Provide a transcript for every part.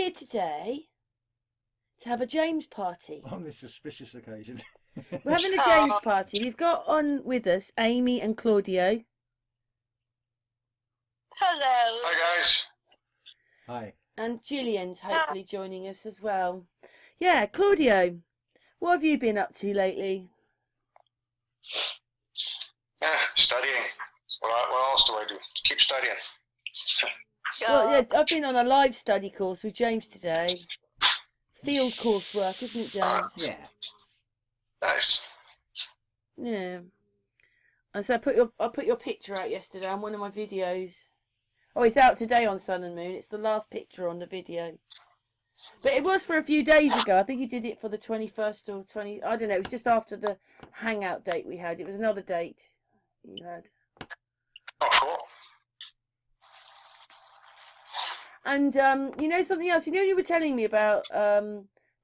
here today to have a James party. On this suspicious occasion. We're having a James party. We've got on with us Amy and Claudio. Hello. Hi, guys. Hi. And Jillian's hopefully joining us as well. Yeah, Claudio, what have you been up to lately? Studying. What else do I do? Keep studying. Well, yeah, I've been on a live study course with James today. Field coursework, isn't it, James? Yeah. Nice. Yeah. And so I put your picture out yesterday on one of my videos. Oh, it's out today on Sun and Moon. It's the last picture on the video. But it was for a few days ago. I think you did it for the 21st or 20... I don't know. It was just after the Hangout date we had. It was another date you had. Oh, cool. And you know something else? You know you were telling me about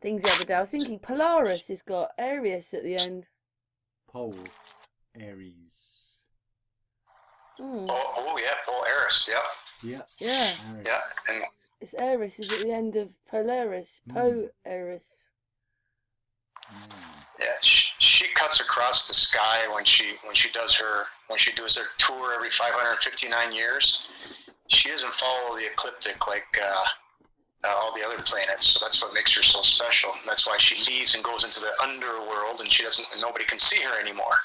things the other day. I was thinking Polaris has got Aries at the end. Pole. Aries. Mm. Oh yeah, Polaris. Yep. Yeah. Yeah. Aries. Yeah, and It's Aries is at the end of Polaris. Polaris. yeah, she cuts across the sky when she does her tour every 559 years. She doesn't follow the ecliptic like all the other planets, so that's what makes her so special. And that's why she leaves and goes into the underworld, and nobody can see her anymore.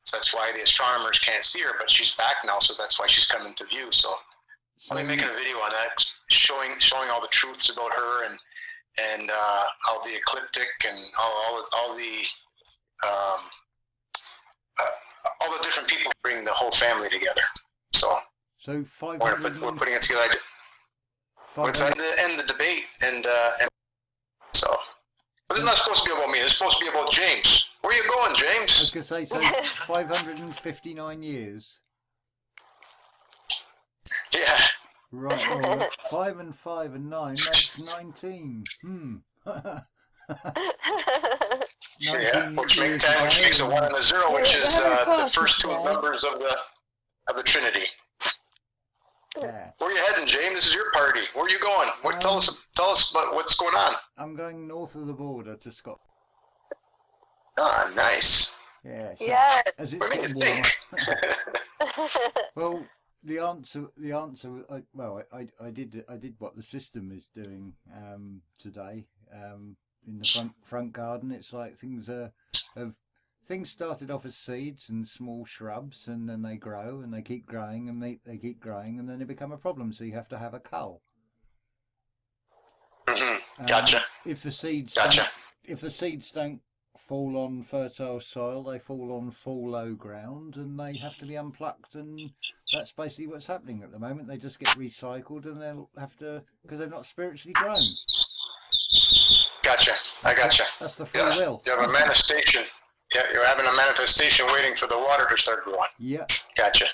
So that's why the astronomers can't see her, but she's back now, so that's why she's come into view. So I'll be making a video on that, showing all the truths about her and how the ecliptic and all the different people bring the whole family together. So So we're putting it together. It's the end of the debate, and so. But this is not supposed to be about me. This is supposed to be about James. Where are you going, James? I was going to say, so 559 years. Yeah. Right, well, 5 and 5 and 9 makes 19. Yeah, which makes a 1 and a 0, which is the first two members of the Trinity. Yeah. Where are you heading, James? This is your party. Where are you going? Tell us about what's going on. I'm going north of the border to Scotland. Ah, nice. Yeah. So Yeah. as it's What do you getting think? well, the answer. I did what the system is doing today. In the front garden, it's like things started off as seeds and small shrubs, and then they grow and they keep growing and they keep growing, and then they become a problem. So you have to have a cull. Gotcha. If the seeds don't fall on fertile soil, they fall on full low ground, and they have to be unplucked. And that's basically what's happening at the moment. They just get recycled, and they'll have to, because they're not spiritually grown. Gotcha. I gotcha. That's the free will. You have a manifestation. Yeah, you're having a manifestation waiting for the water to start growing. Yeah. Gotcha.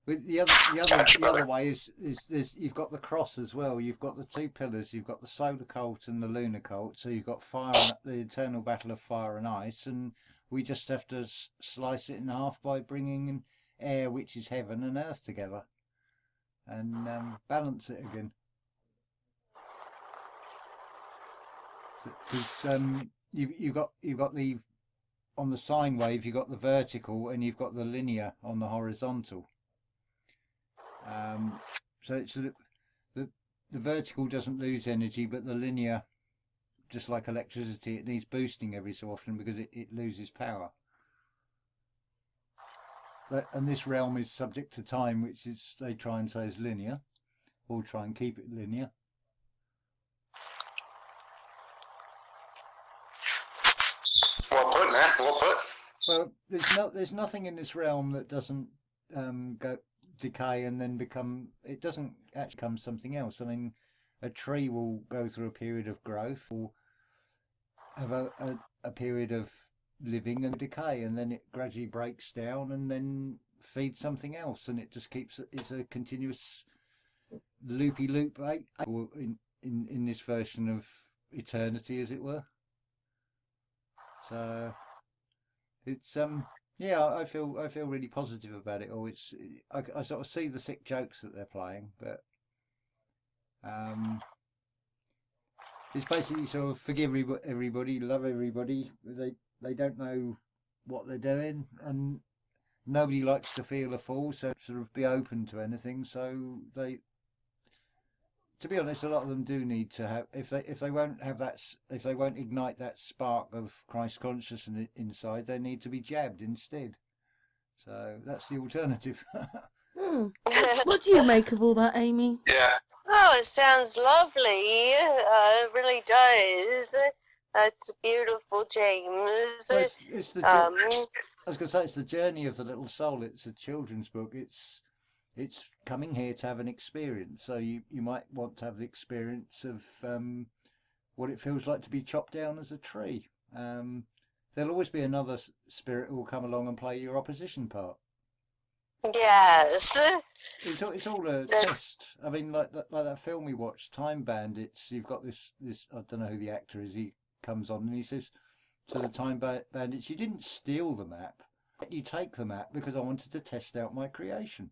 But the other way is you've got the cross as well. You've got the two pillars. You've got the solar cult and the lunar cult. So you've got the eternal battle of fire and ice, and we just have to slice it in half by bringing in air, which is heaven, and earth together, and balance it again. Because you've got the on the sine wave, you've got the vertical and you've got the linear on the horizontal. So it's the vertical doesn't lose energy, but the linear, just like electricity, it needs boosting every so often because it loses power. And this realm is subject to time, which is they try and say is linear, or try and keep it linear. Well put, man. Well put. Well, there's nothing in this realm that doesn't decay and then become. It doesn't actually become something else. I mean, a tree will go through a period of growth, or have a period of living and decay, and then it gradually breaks down and then feeds something else, and it just keeps. It's a continuous loopy loop, or in this version of eternity, as it were. So it's yeah, I feel really positive about it. Or I sort of see the sick jokes that they're playing, but It's basically sort of forgive everybody, love everybody. They don't know what they're doing, and nobody likes to feel a fool, so sort of be open to anything. So to be honest, a lot of them do need to have, if they won't have that, if they won't ignite that spark of Christ consciousness inside, they need to be jabbed instead. So that's the alternative. What do you make of all that, Amy? Yeah. Oh, it sounds lovely. It really does. It's beautiful, James. Well, it's the I was going to say, it's the journey of the little soul. It's a children's book. It's coming here to have an experience. So you might want to have the experience of what it feels like to be chopped down as a tree. There'll always be another spirit who will come along and play your opposition part. Yes. It's all a test. I mean, like that film we watched, Time Bandits. You've got this. I don't know who the actor is. He comes on and he says to the Time Bandits, "You didn't steal the map. You take the map because I wanted to test out my creation."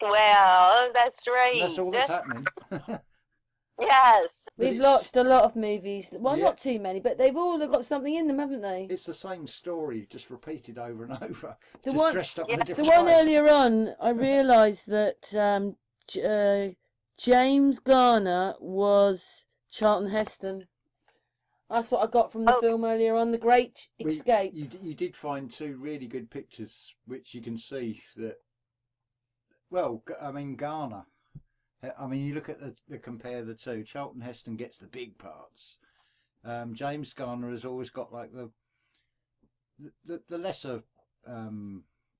Well, that's right. And that's all that's happening. Yes. We've watched a lot of movies. Well, Yeah. not too many, but they've all got something in them, haven't they? It's the same story, just repeated over and over. The just one- dressed up in a The different one way. earlier on, I realised that James Garner was Charlton Heston. That's what I got from the film earlier on, The Great Escape. You did find two really good pictures, which you can see that. Well, I mean, Garner. I mean, you look at compare the two. Charlton Heston gets the big parts. James Garner has always got like the lesser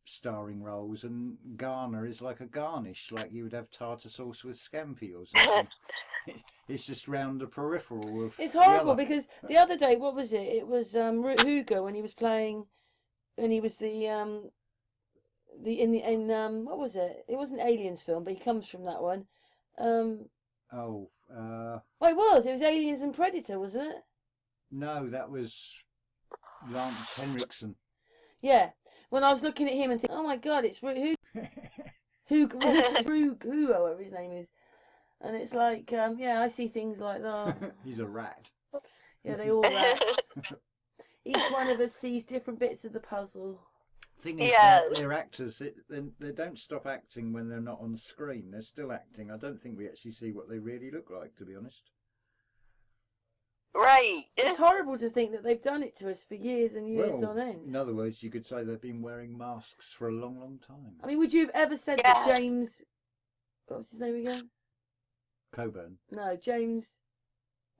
starring roles, and Garner is like a garnish, like you would have tartar sauce with scampi or something. It's just round the peripheral of. It's horrible because the other day, what was it? It was Hugo when he was playing, when he was what was it? It wasn't Aliens film, but he comes from that one. Oh, it was Aliens and Predator, wasn't it? no, that was Lance Henriksen. Yeah. When I was looking at him and thinking, oh my God, it's Hugo, whoever his name is. And it's like, I see things like that. He's a rat. Yeah, they all rats. Each one of us sees different bits of the puzzle. Thing is, Yes. they're actors. They don't stop acting when they're not on screen. They're still acting. I don't think we actually see what they really look like, to be honest. Right. It's horrible to think that they've done it to us for years and years on end. In other words, you could say they've been wearing masks for a long, long time. I mean, would you have ever said that James... What was his name again? Coburn. No, James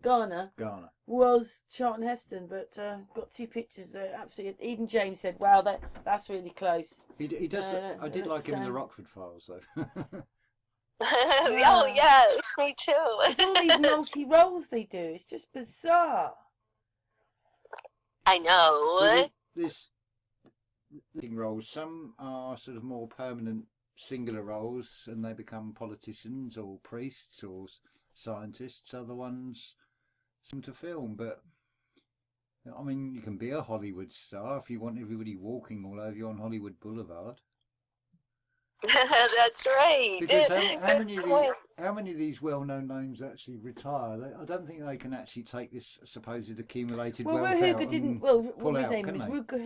Garner Garner. was Charlton Heston, but got two pictures there. Absolutely, even James said, "Wow, that's really close." He does. I did like him in the Sam. Rockford Files, though. Oh, yes, me too. It's all these multi roles they do. It's just bizarre. I know. This roles. Some are sort of more permanent, singular roles, and they become politicians or priests or scientists. Other ones seem to film, but I mean, you can be a Hollywood star if you want everybody walking all over you on Hollywood Boulevard. That's right. Because how many of these well-known names actually retire? I don't think they can actually take this supposed accumulated wealth out Hugo didn't. Well, pull his out, name can was they? Hugo,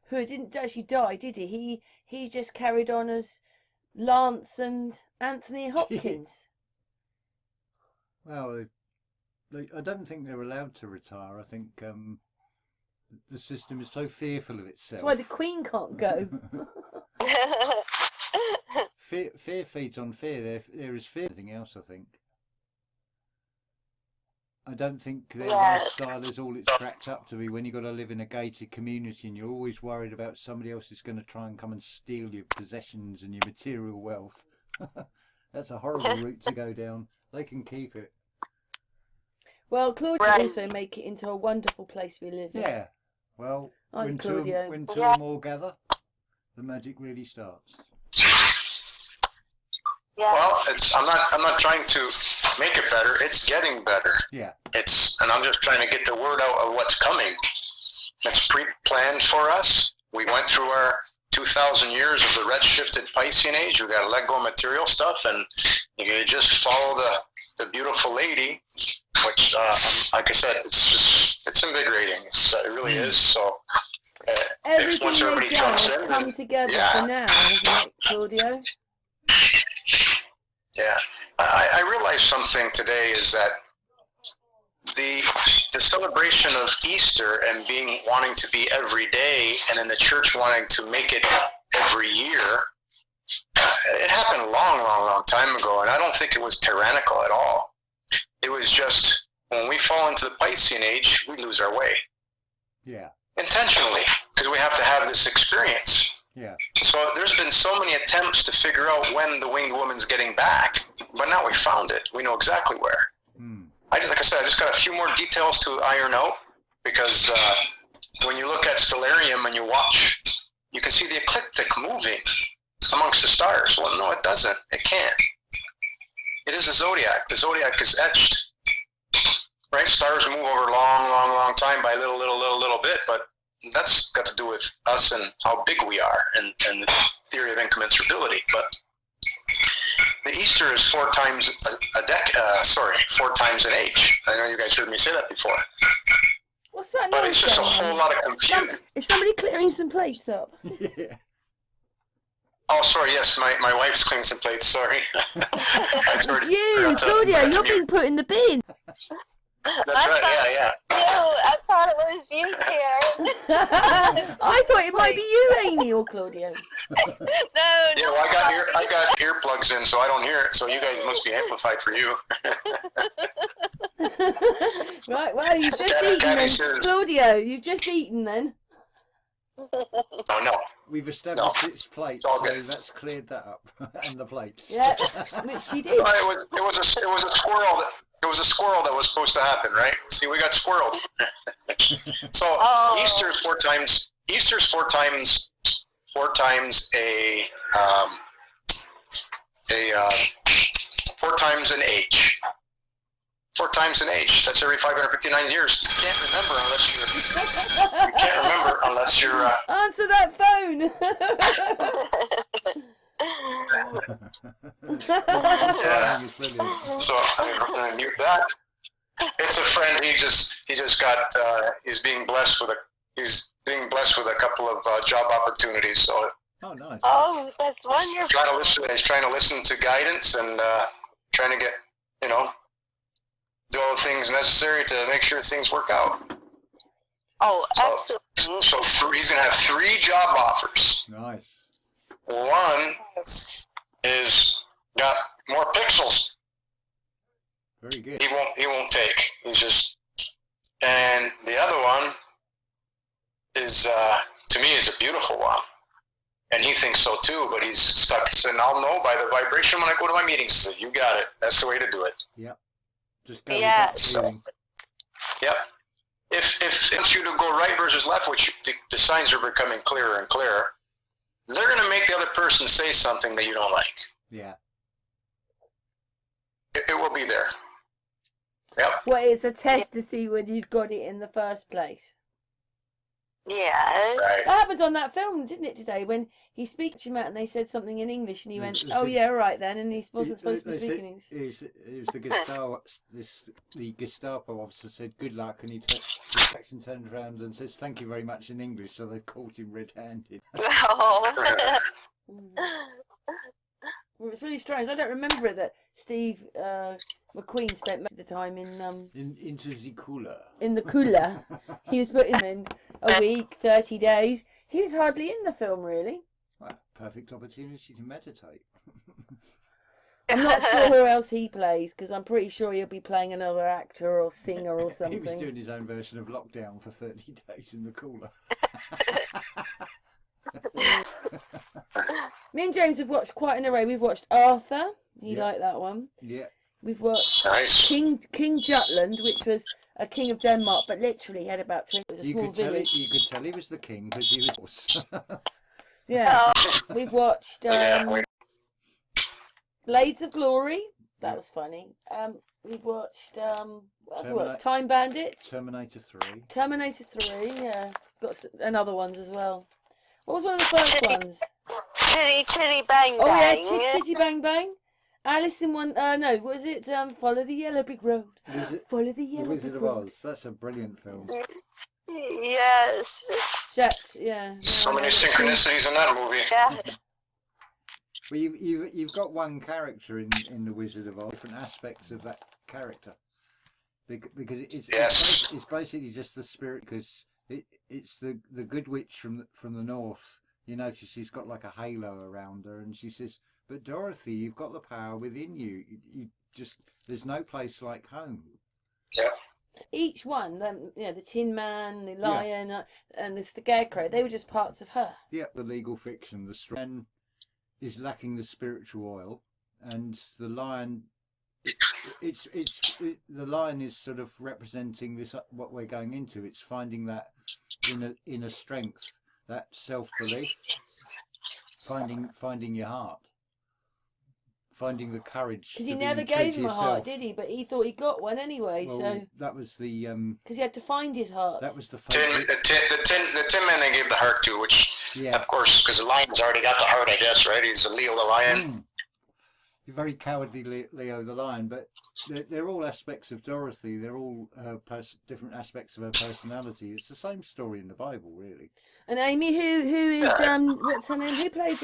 who didn't actually die, did he? He just carried on as Lance and Anthony Hopkins. Well, I don't think they're allowed to retire. I think the system is so fearful of itself. That's why the Queen can't go. Fear feeds on fear. There is fear. Anything else, I think. I don't think their lifestyle is all it's cracked up to be. When you've got to live in a gated community and you're always worried about somebody else is going to try and come and steal your possessions and your material wealth. That's a horrible route to go down. They can keep it. Well, Claudio also make it into a wonderful place we live in. Yeah. Well, when two Claudio. or more gather, the magic really starts. Well, I'm not trying to make it better. It's getting better. Yeah. And I'm just trying to get the word out of what's coming. It's pre-planned for us. We went through our 2,000 years of the red-shifted Piscean age. We got to let go of material stuff, and you just follow the beautiful lady, which, like I said, it's invigorating. It really is. So if once Everything everybody they've done jumps has in, come then, together yeah. for now, hasn't it, Claudio? Yeah, I realized something today is that the celebration of Easter and wanting to be every day, and then the church wanting to make it every year, it happened a long time ago, and I don't think it was tyrannical at all. It was just when we fall into the Piscean age, we lose our way. Yeah. Intentionally, because we have to have this experience. Yeah. So there's been so many attempts to figure out when the winged woman's getting back, but now we found it. We know exactly where. Like I said, I just got a few more details to iron out, because when you look at Stellarium and you watch, you can see the ecliptic moving amongst the stars. Well, no, it doesn't. It can't. It is a zodiac. The zodiac is etched. Right? Stars move over long time by little bit, but that's got to do with us and how big we are, and the theory of incommensurability. But the Easter is 4 times 4 times an age. I know you guys heard me say that before. What's that? But it's just a whole lot of confusion. Is somebody clearing some plates up? Yeah. Oh, sorry. Yes, my wife's cleaning some plates. Sorry. It's you, Claudio. You're being put in the bin. That's right. Yeah. I thought it was you, Karen. I thought it might be you, Amy, or Claudio. No. Yeah, well, I got earplugs in, so I don't hear it. So you guys must be amplified for you. Right. Well, you've just eaten then, Claudio. You've just eaten then. Oh no. We've established its plates, all so good. that's cleared that up, and the plates. Yeah, which she did. It was a squirrel. It was a squirrel that was supposed to happen, right? See, we got squirreled. So Easter's 4 times. Easter's 4 times. 4 times 4 times an age. 4 times an age. That's every 559 years. You can't remember unless you're. Answer that phone. Yeah. So I'm gonna mute that. It's a friend. He just got. He's being blessed with a couple of job opportunities. So. Oh, nice. Oh, that's wonderful. He's trying to listen to guidance and trying to get, do all the things necessary to make sure things work out. Oh, excellent. So he's going to have 3 job offers. Nice. One is got more pixels. Very good. He won't take. He's just, and the other one is to me is a beautiful one. And he thinks so too, but he's stuck. He said, I'll know by the vibration when I go to my meetings. He said, you got it. That's the way to do it. Yep. Just go Yes. with that feeling. Yep. If it's you to go right versus left, which the signs are becoming clearer and clearer, they're going to make the other person say something that you don't like. Yeah. It will be there. Yep. Well, it's a test to see whether you've got it in the first place. Yeah. Right. That happened on that film, didn't it, today? When he speaks to him out and they said something in English and he went, oh, yeah, all right then, and he wasn't supposed to be speaking English. It was the Gestapo officer said, good luck, and the section turns around and says, thank you very much in English, so they caught him red-handed. Oh. Well, it's really strange. I don't remember that Steve McQueen spent most of the time into the cooler. In the cooler. He was putting him in a week, 30 days. He was hardly in the film, really. Well, perfect opportunity to meditate. I'm not sure who else he plays, because I'm pretty sure he'll be playing another actor or singer or something. He was doing his own version of Lockdown for 30 days in the cooler. Me and James have watched quite an array. We've watched Arthur. He liked that one. Yeah. We've watched King Jutland, which was a king of Denmark, but literally had about 20. It was a small village. You could tell he was the king because he was. Yeah. We've watched Blades of Glory. That was funny. We've watched what else? We watched Time Bandits. Terminator 3. Terminator 3. Yeah. Got another ones as well. What was one of the first ones? Chitty Chitty Bang Bang. Oh yeah, Chitty Chitty Bang Bang. Alice in one. No, was it? Follow the yellow brick road. Follow the The yellow Wizard brick of road. Oz. That's a brilliant film. Yes. Shut. Yeah. So many synchronicities in that movie. Yes. Well, you've got one character in the Wizard of Oz, different aspects of that character, because it's basically just the spirit. Because it's the good witch from the north. You notice she's got like a halo around her, and she says, "But Dorothy, you've got the power within you. You just there's no place like home." Yeah. Each one, the Tin Man, the Lion, and the Scarecrow, they were just parts of her. Yeah, the legal fiction, the strength is lacking the spiritual oil, and the lion. The lion is sort of representing this what we're going into. It's finding that inner strength, that self-belief, finding your heart, finding the courage. Because he never gave him a heart, did he? But he thought he got one anyway. Well, so that was the because he had to find his heart. That was the Tin Man they gave the heart to, which of course because the lion's already got the heart, I guess, right? He's a Leo the lion. You're very cowardly, Leo the lion, but they're all aspects of Dorothy. They're all different aspects of her personality. It's the same story in the Bible, really. And Amy, who is what's her name? Who played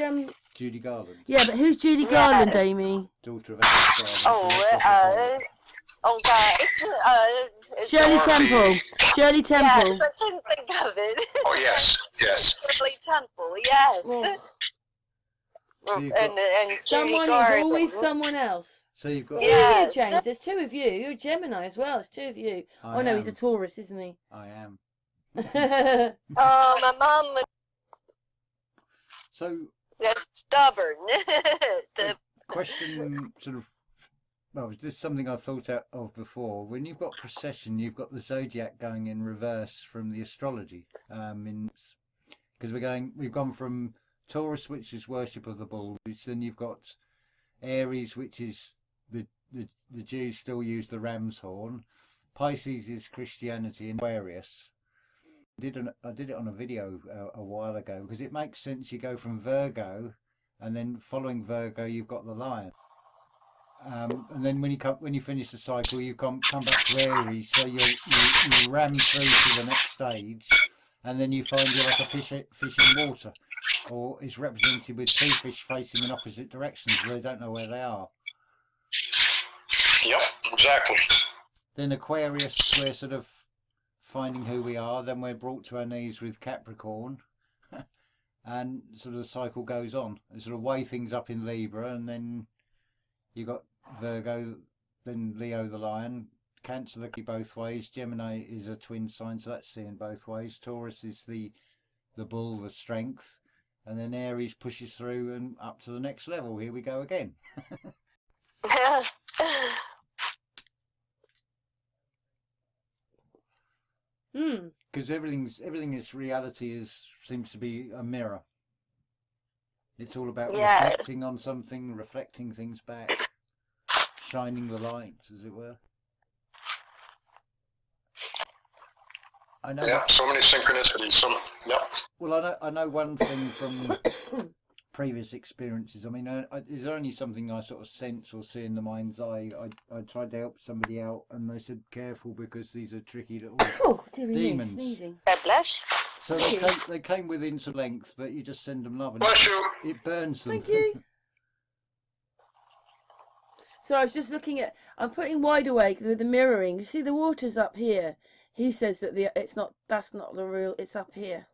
Judy Garland. Yeah, but who's Judy Garland, Amy? Daughter of Alice Garland. Shirley Temple. Shirley Temple. Yes, I couldn't think of it. Oh yes. Shirley Temple. Yes. Well, So and someone Judy is always someone else. So you've got. Yes. You, James. There's two of you. You're a Gemini as well. It's two of you. He's a Taurus, isn't he? I am. Oh, my mom was So. stubborn. Question, sort of. Well, this is something I thought out of before. When you've got precession, you've got the zodiac going in reverse from the astrology. Because we've gone from Taurus, which is worship of the bull, which then you've got Aries, which is the Jews still use the ram's horn. Pisces is Christianity, and Aquarius. I did it on a video a while ago because it makes sense. You go from Virgo, and then following Virgo, you've got the lion. And then when you finish the cycle, you come back to Aries, so you ram through to the next stage, and then you find you're like a fish in water, or it's represented with two fish facing in opposite directions. They don't know where they are. Yep, exactly. Then Aquarius, we're sort of finding who we are. Then we're brought to our knees with Capricorn, and sort of the cycle goes on. They sort of weigh things up in Libra, and then you got Virgo, then Leo the lion, Cancer the key both ways. Gemini is a twin sign, so that's seeing both ways. Taurus is the bull, the strength, and then Aries pushes through and up to the next level. Here we go again. Because everything is reality seems to be a mirror. It's all about reflecting on something, reflecting things back, shining the light, as it were. I know. Yeah, so many synchronicities. Well, I know one thing from previous experiences. I mean, is there only something I sort of sense or see in the mind's eye? I tried to help somebody out, and they said, "Careful, because these are tricky little demons." Sneezing. God bless. So they came within some length, but you just send them love, and Bless you. it burns them. Thank you. So I was just looking at. I'm putting Wide Awake with the mirroring. You see, the water's up here. He says that that's not the real. It's up here.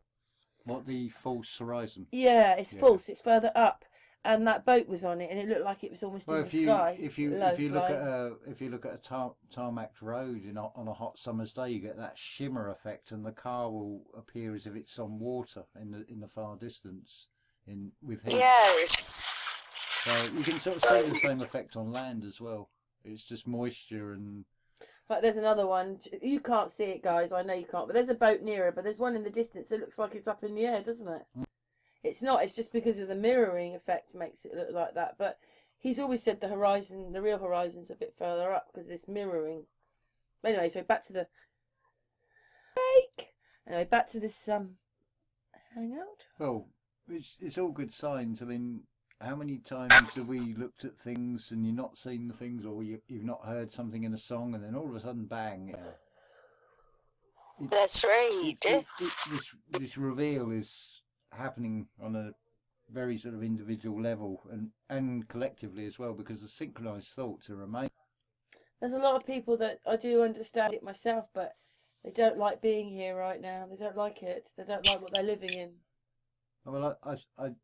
What, the false horizon? Yeah, it's false. It's further up, and that boat was on it, and it looked like it was almost in the sky. If you look at a tarmac road on a hot summer's day, you get that shimmer effect, and the car will appear as if it's on water in the far distance with heat. Yes. So you can sort of see the same effect on land as well. It's just moisture and. But there's another one. You can't see it, guys. I know you can't. But there's a boat nearer. But there's one in the distance that looks like it's up in the air, doesn't it? It's not. It's just because of the mirroring effect makes it look like that. But he's always said the real horizon's a bit further up because of this mirroring. Anyway, so back to the break. Anyway, back to this hangout. Well, it's all good signs. I mean, how many times have we looked at things and you've not seen the things, or you've not heard something in a song, and then all of a sudden, bang! That's right. This reveal is happening on a very sort of individual level and collectively as well, because the synchronized thoughts are amazing. There's a lot of people that I do understand it myself, but they don't like being here right now. They don't like it. They don't like what they're living in. Well, I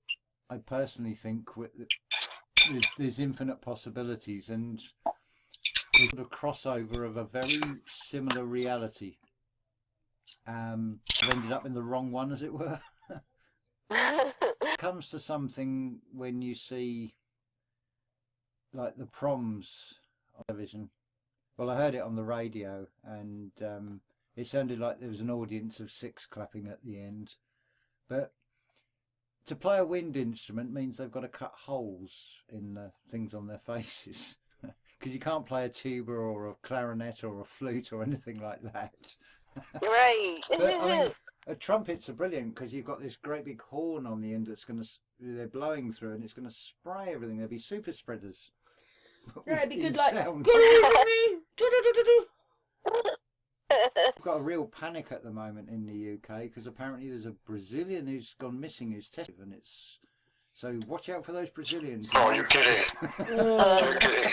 personally think there's infinite possibilities, and there's sort of crossover of a very similar reality. Ended up in the wrong one, as it were. It comes to something when you see, like, the proms on television. Well, I heard it on the radio, and it sounded like there was an audience of 6 clapping at the end. But to play a wind instrument means they've got to cut holes in the things on their faces, because you can't play a tuba or a clarinet or a flute or anything like that. Right. But, I mean, trumpets are brilliant because you've got this great big horn on the end that's they're blowing through, and it's going to spray everything. They'll be super spreaders. Yeah, it'd be good, like, sound. We've got a real panic at the moment in the UK because apparently there's a Brazilian who's gone missing who's tested, and it's so watch out for those Brazilians. Oh, you're kidding. You're kidding.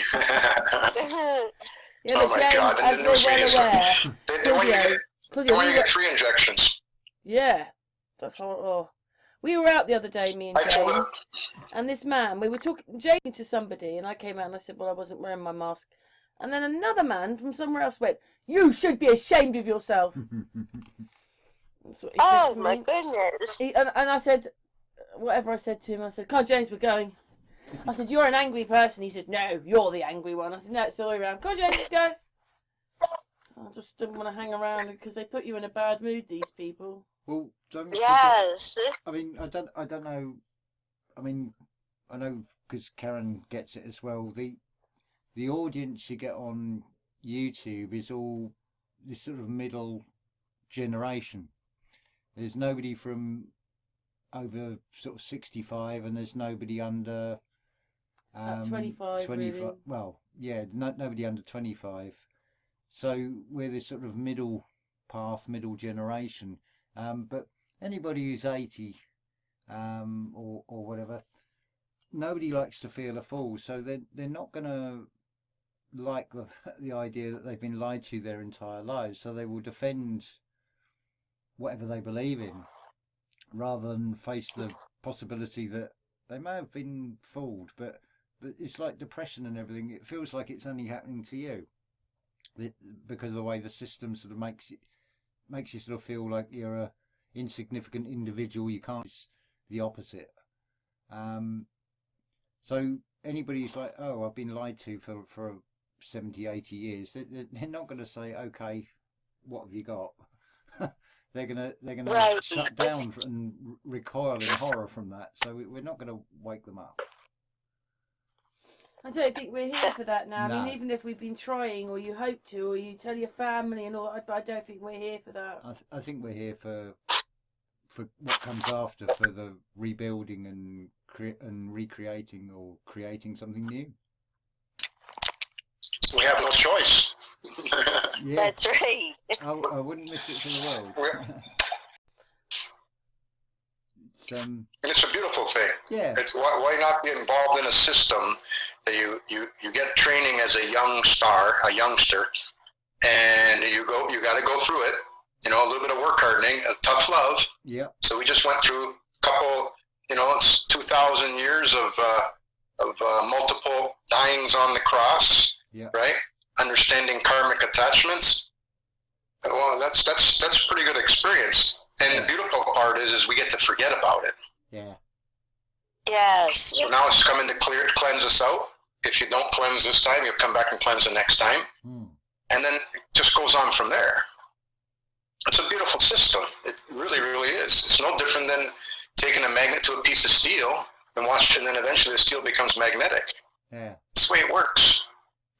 Yeah, but James, God. as we're well aware, they want you to get 3 injections. Yeah, that's how. We were out the other day, me and James, and this man, we were joking to somebody, and I came out and I said, well, I wasn't wearing my mask. And then another man from somewhere else went, you should be ashamed of yourself. That's what he said to me. My goodness. And I said, whatever I said to him, I said, come on, James, we're going. I said, you're an angry person. He said, no, you're the angry one. I said, no, it's the other way around. Come on, James, let's go. I just didn't want to hang around because they put you in a bad mood, these people. Well, don't yes. I mean, I don't know. I mean, I know because Karen gets it as well. The audience you get on YouTube is all this sort of middle generation. There's nobody from over sort of 65, and there's nobody under 25. 25. Really. Well, yeah, nobody under 25. So we're this sort of middle path, middle generation. But anybody who's 80 or whatever, nobody likes to feel a fool. So they're not going to like the idea that they've been lied to their entire lives. So they will defend whatever they believe in, rather than face the possibility that they may have been fooled. But it's like depression and everything. It feels like it's only happening to you because of the way the system sort of makes you sort of feel like you're a insignificant individual. You can't. It's the opposite. So anybody who's like, oh, I've been lied to for 70, 80 years, they're not going to say, okay, what have you got? they're gonna right. shut down and recoil in horror from that. So we're not going to wake them up. I don't think we're here for that now. No. I mean, even if we've been trying, or you hope to, or you tell your family and all, I don't think we're here for that. I think we're here for what comes after, for the rebuilding and recreating or creating something new. We have no choice. Yeah. That's right. I wouldn't miss it for the world. And it's a beautiful thing. Yeah. It's why not be involved in a system that you get training as a youngster, and you got to go through it. You know, a little bit of work hardening, a tough love. Yeah. So we just went through a couple. You know, it's 2,000 years of multiple dyings on the cross. Yeah. Right. Understanding karmic attachments. Well, that's a pretty good experience. And the beautiful part is we get to forget about it. Yeah. Yes. So now it's coming to cleanse us out. If you don't cleanse this time, you'll come back and cleanse the next time. And then it just goes on from there. It's a beautiful system. It really, really is. It's no different than taking a magnet to a piece of steel and watching, and then eventually the steel becomes magnetic. Yeah. That's the way it works.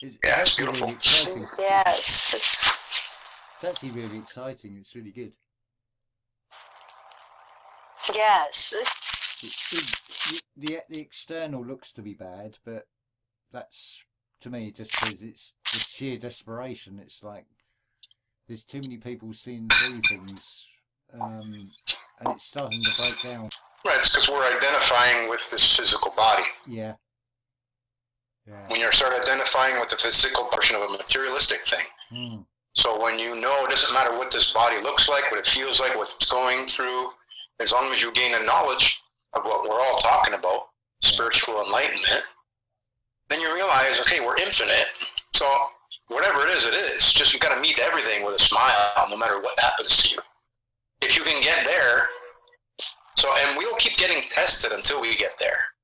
It's beautiful. Really exciting. Yes. It's actually really exciting. It's really good. Yes. The external looks to be bad, but that's, to me, just because it's just sheer desperation. It's like there's too many people seeing through things, and it's starting to break down. Right, it's because we're identifying with this physical body. Yeah. When you start identifying with the physical portion of a materialistic thing. So when you know, it doesn't matter what this body looks like, what it feels like, what it's going through, as long as you gain a knowledge of what we're all talking about, spiritual enlightenment, then you realize, okay, we're infinite. So whatever it is. Just you got to meet everything with a smile, no matter what happens to you. If you can get there, and we'll keep getting tested until we get there.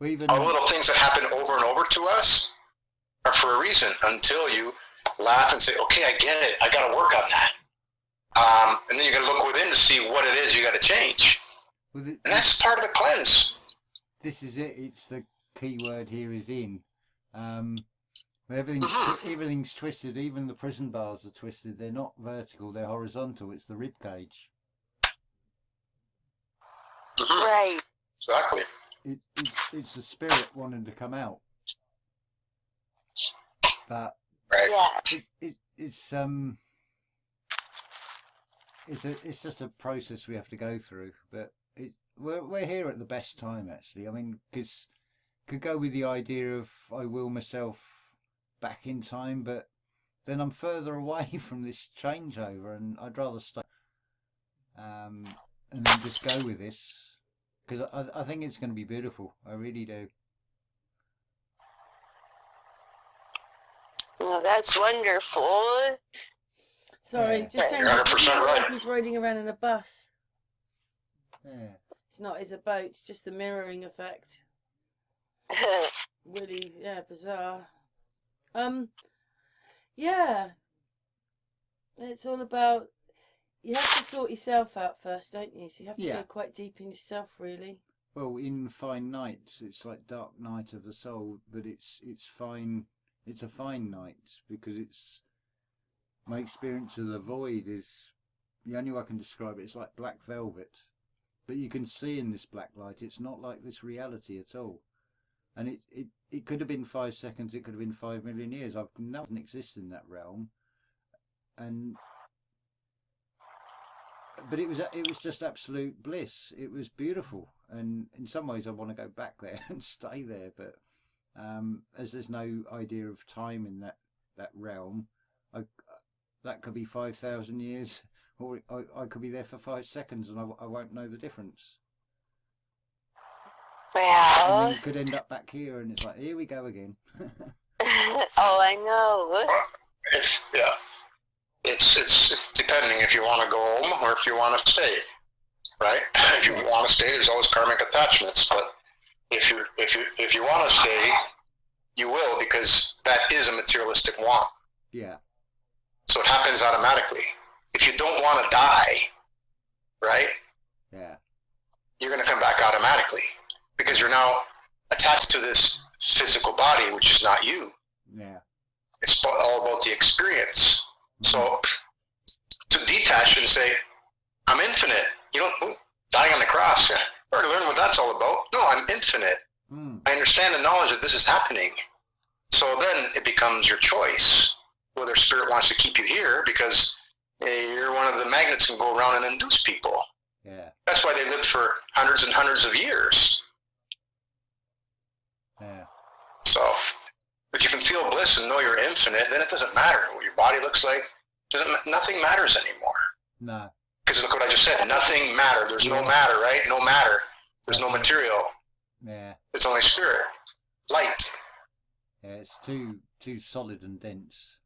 All the little things that happen over and over to us are for a reason, until you laugh and say, okay, I get it. I got to work on that. And then you got to look within to see what it is you got to change. And that's part of the cleanse. This is it. It's the key word here is in. Everything's twisted. Even the prison bars are twisted. They're not vertical. They're horizontal. It's the rib cage. Right. Exactly. It's the spirit wanting to come out. But it's just a process we have to go through. But we're here at the best time, actually. I mean, because could go with the idea of I will myself back in time, but then I'm further away from this changeover, and I'd rather stay and then just go with this, because I think it's going to be beautiful. I really do. Well, that's wonderful. Sorry, just saying, it's not like he's riding around in a bus. Yeah. It's not, it's a boat. It's just the mirroring effect. Really, bizarre. It's all about, you have to sort yourself out first, don't you? So you have to go quite deep in yourself, really. Well, in Fine Nights, it's like Dark Night of the Soul, but it's fine. It's a fine night, because it's my experience of the void is the only way I can describe it. It's like black velvet, but you can see in this black light, it's not like this reality at all. And it could have been 5 seconds, it could have been 5 million years. I've nothing exist in that realm, but it was just absolute bliss. It was beautiful, and in some ways I want to go back there and stay there. But as there's no idea of time in that realm, that could be 5,000 years, or I could be there for 5 seconds, and I won't know the difference. Well, and then you could end up back here, and it's like, here we go again. Oh, I know. It's depending if you want to go home or if you want to stay, right? If you want to stay, there's always karmic attachments. But if you want to stay, you will, because that is a materialistic want. Yeah. So it happens automatically. If you don't want to die, right? Yeah. You're going to come back automatically, because you're now attached to this physical body, which is not you. Yeah. It's all about the experience. So to detach and say, I'm infinite. You don't dying on the cross. I already learned what that's all about. No, I'm infinite. I understand the knowledge that this is happening. So then it becomes your choice whether spirit wants to keep you here, because you're one of the magnets who go around and induce people. Yeah. That's why they lived for hundreds and hundreds of years. Yeah. So if you can feel bliss and know you're infinite, then it doesn't matter what your body looks like. Nothing matters anymore. No. Because look what I just said. Nothing matter. There's no matter, right? No matter. There's no material. Yeah. It's only spirit. Light. Yeah, it's too solid and dense.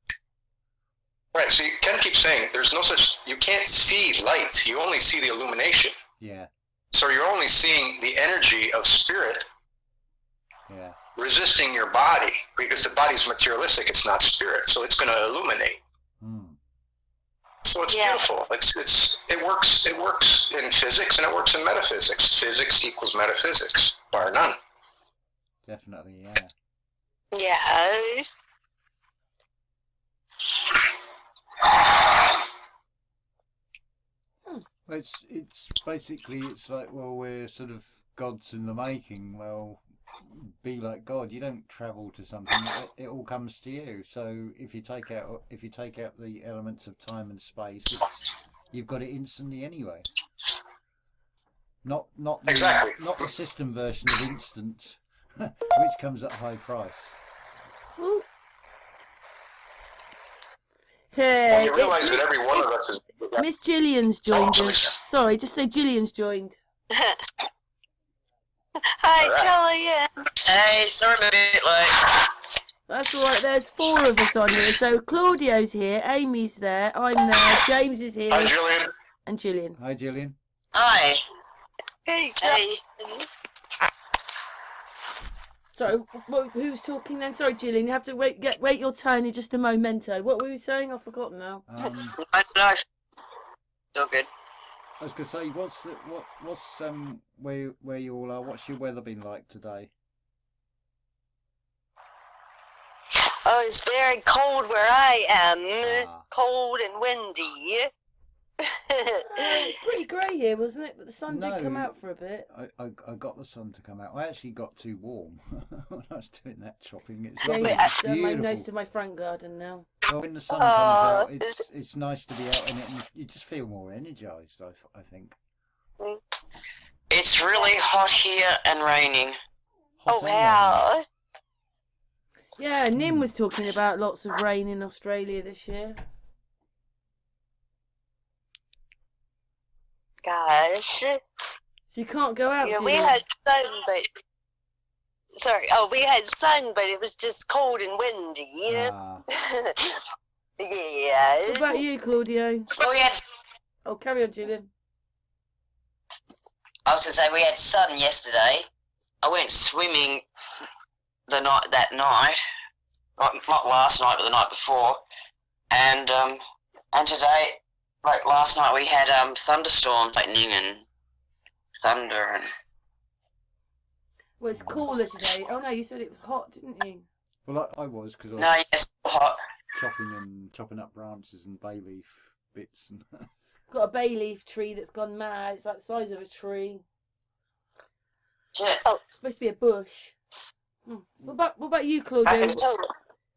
Right, so Ken keeps saying there's no such, you can't see light. You only see the illumination. Yeah. So you're only seeing the energy of spirit resisting your body, because the body's materialistic, it's not spirit. So it's going to illuminate. So it's beautiful. It works in physics and it works in metaphysics. Physics equals metaphysics, bar none. Definitely, yeah. Yeah. Well, it's basically it's like, well, we're sort of gods in the making. Well, be like God. You don't travel to something; it all comes to you. So if you take out the elements of time and space, you've got it instantly anyway. Not Exactly. not the system version of instant, which comes at a high price. Well, When hey, you realize that every one of us is... Miss Jillian's joined Oh, us. Sorry, just say Jillian's joined. Hi, Jillian. Hey, sorry I'm a bit late. That's all right. There's 4 of us on here. So Claudio's here, Amy's there, I'm there, James is here, Hi, Jillian. and Jillian. Hi, Jillian. Hi. Hey, Hey. Sorry, who's talking then? Sorry, Jillian, you have to wait your turn in just a momento. What were we saying? I've forgotten now. I know. Still good. I was gonna say, what's where you all are? What's your weather been like today? Oh, it's very cold where I am. Ah. Cold and windy. It's pretty grey here, wasn't it? But the sun did come No. out for a bit. I got the sun to come out. I actually got too warm when I was doing that chopping. It's James lovely. has It's done my beautiful. most of my front garden now. Well, when the sun comes out, it's nice to be out in it, and you just feel more energised. I think. It's really hot here and raining. Hot Oh, and rainy. wow. Yeah, Nim was talking about lots of rain in Australia this year. Gosh. So you can't go out, Yeah, do we you? had sun, but... Sorry. Oh, we had sun, but it was just cold and windy. Ah, Yeah. What about you, Claudio? Well, we had, Oh, carry on, Jillian. I was going to say, we had sun yesterday. I went swimming that night. Not last night, but the night before. And today, like last night, we had thunderstorms, lightning and thunder. And Well, it's cooler today. Oh no, you said it was hot, didn't you? well, I was because I was no, yes, hot. chopping up branches and bay leaf bits and. Got a bay leaf tree that's gone mad. It's like the size of a tree. Yeah. It's supposed to be a bush. What about you, Claudio?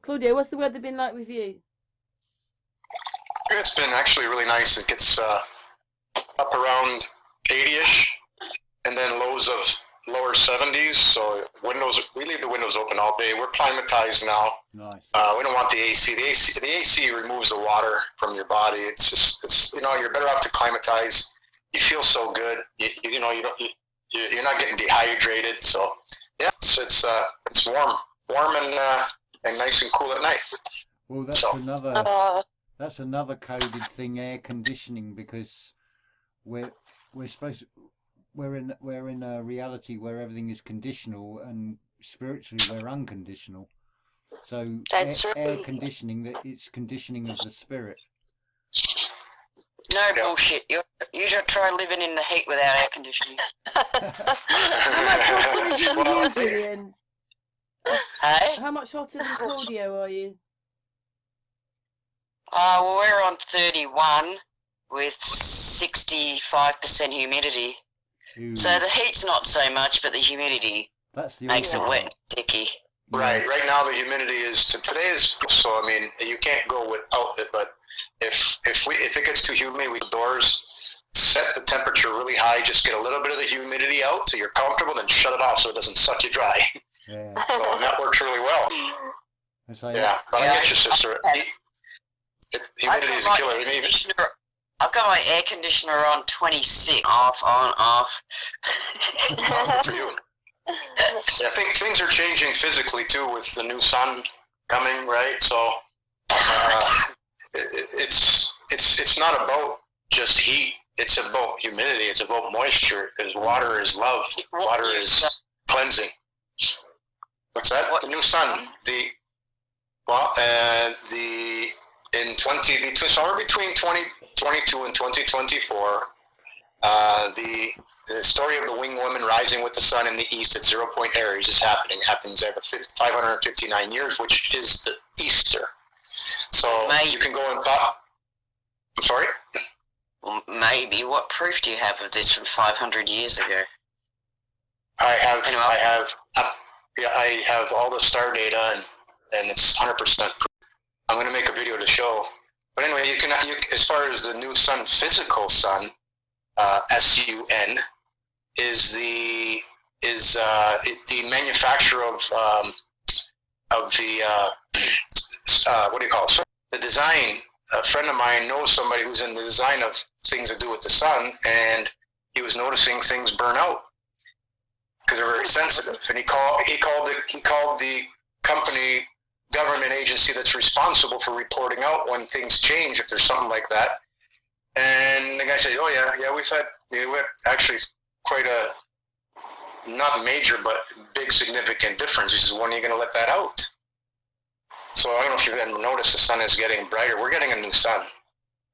Claudio, what's the weather been like with you? It's been actually really nice. It gets up around 80-ish, and then lows of lower 70s. So we leave the windows open all day. We're climatized now. Nice. We don't want the AC. The AC removes the water from your body. It's you're better off to climatize. You feel so good. You're not getting dehydrated. So yeah, it's warm and nice and cool at night. Well, that's So- another. That's another coded thing, air conditioning, because we're in a reality where everything is conditional, and spiritually we're unconditional. So That's air right. conditioning, that it's conditioning of the spirit. No bullshit. You should try living in the heat without air conditioning. How much hotter is it than you, Jillian? Hey? How much hotter than Claudio are you? Well, we're on 31 with 65% humidity. Ooh, So the heat's not so much, but the humidity that's the makes it awful wet part. and sticky. Right now the humidity is today is so. I mean, you can't go without it. But if it gets too humid, we doors set the temperature really high. Just get a little bit of the humidity out so you're comfortable. Then shut it off so it doesn't suck you dry. Yeah. So and that works really well. I say, Yeah, but I get you, sister. Humidity is a killer. I've got my air conditioner on 26, off, on, off. Good for you. Yeah, I think things are changing physically too with the new sun coming, right? So it's not about just heat. It's about humidity. It's about moisture, because water is love. Water is cleansing. What's that? The new sun. Somewhere between 2022 and 2024. The story of the winged woman rising with the sun in the east at 0 point Aries is happening. It happens every 559 years, which is the Easter. So May. you can go and talk. I'm sorry? Well, maybe. What proof do you have of this from 500 years ago? I have all the star data, and it's 100%. I'm going to make a video to show. But anyway, as far as the new sun, physical sun, SUN, is the manufacturer of the what do you call it? The design. A friend of mine knows somebody who's in the design of things that do with the sun, and he was noticing things burn out because they're very sensitive. And he called the company government agency that's responsible for reporting out when things change, if there's something like that. And the guy said, "Oh yeah, we've had actually quite a not major but big significant difference." He says, "When are you going to let that out?" So I don't know if you've ever noticed the sun is getting brighter. We're getting a new sun.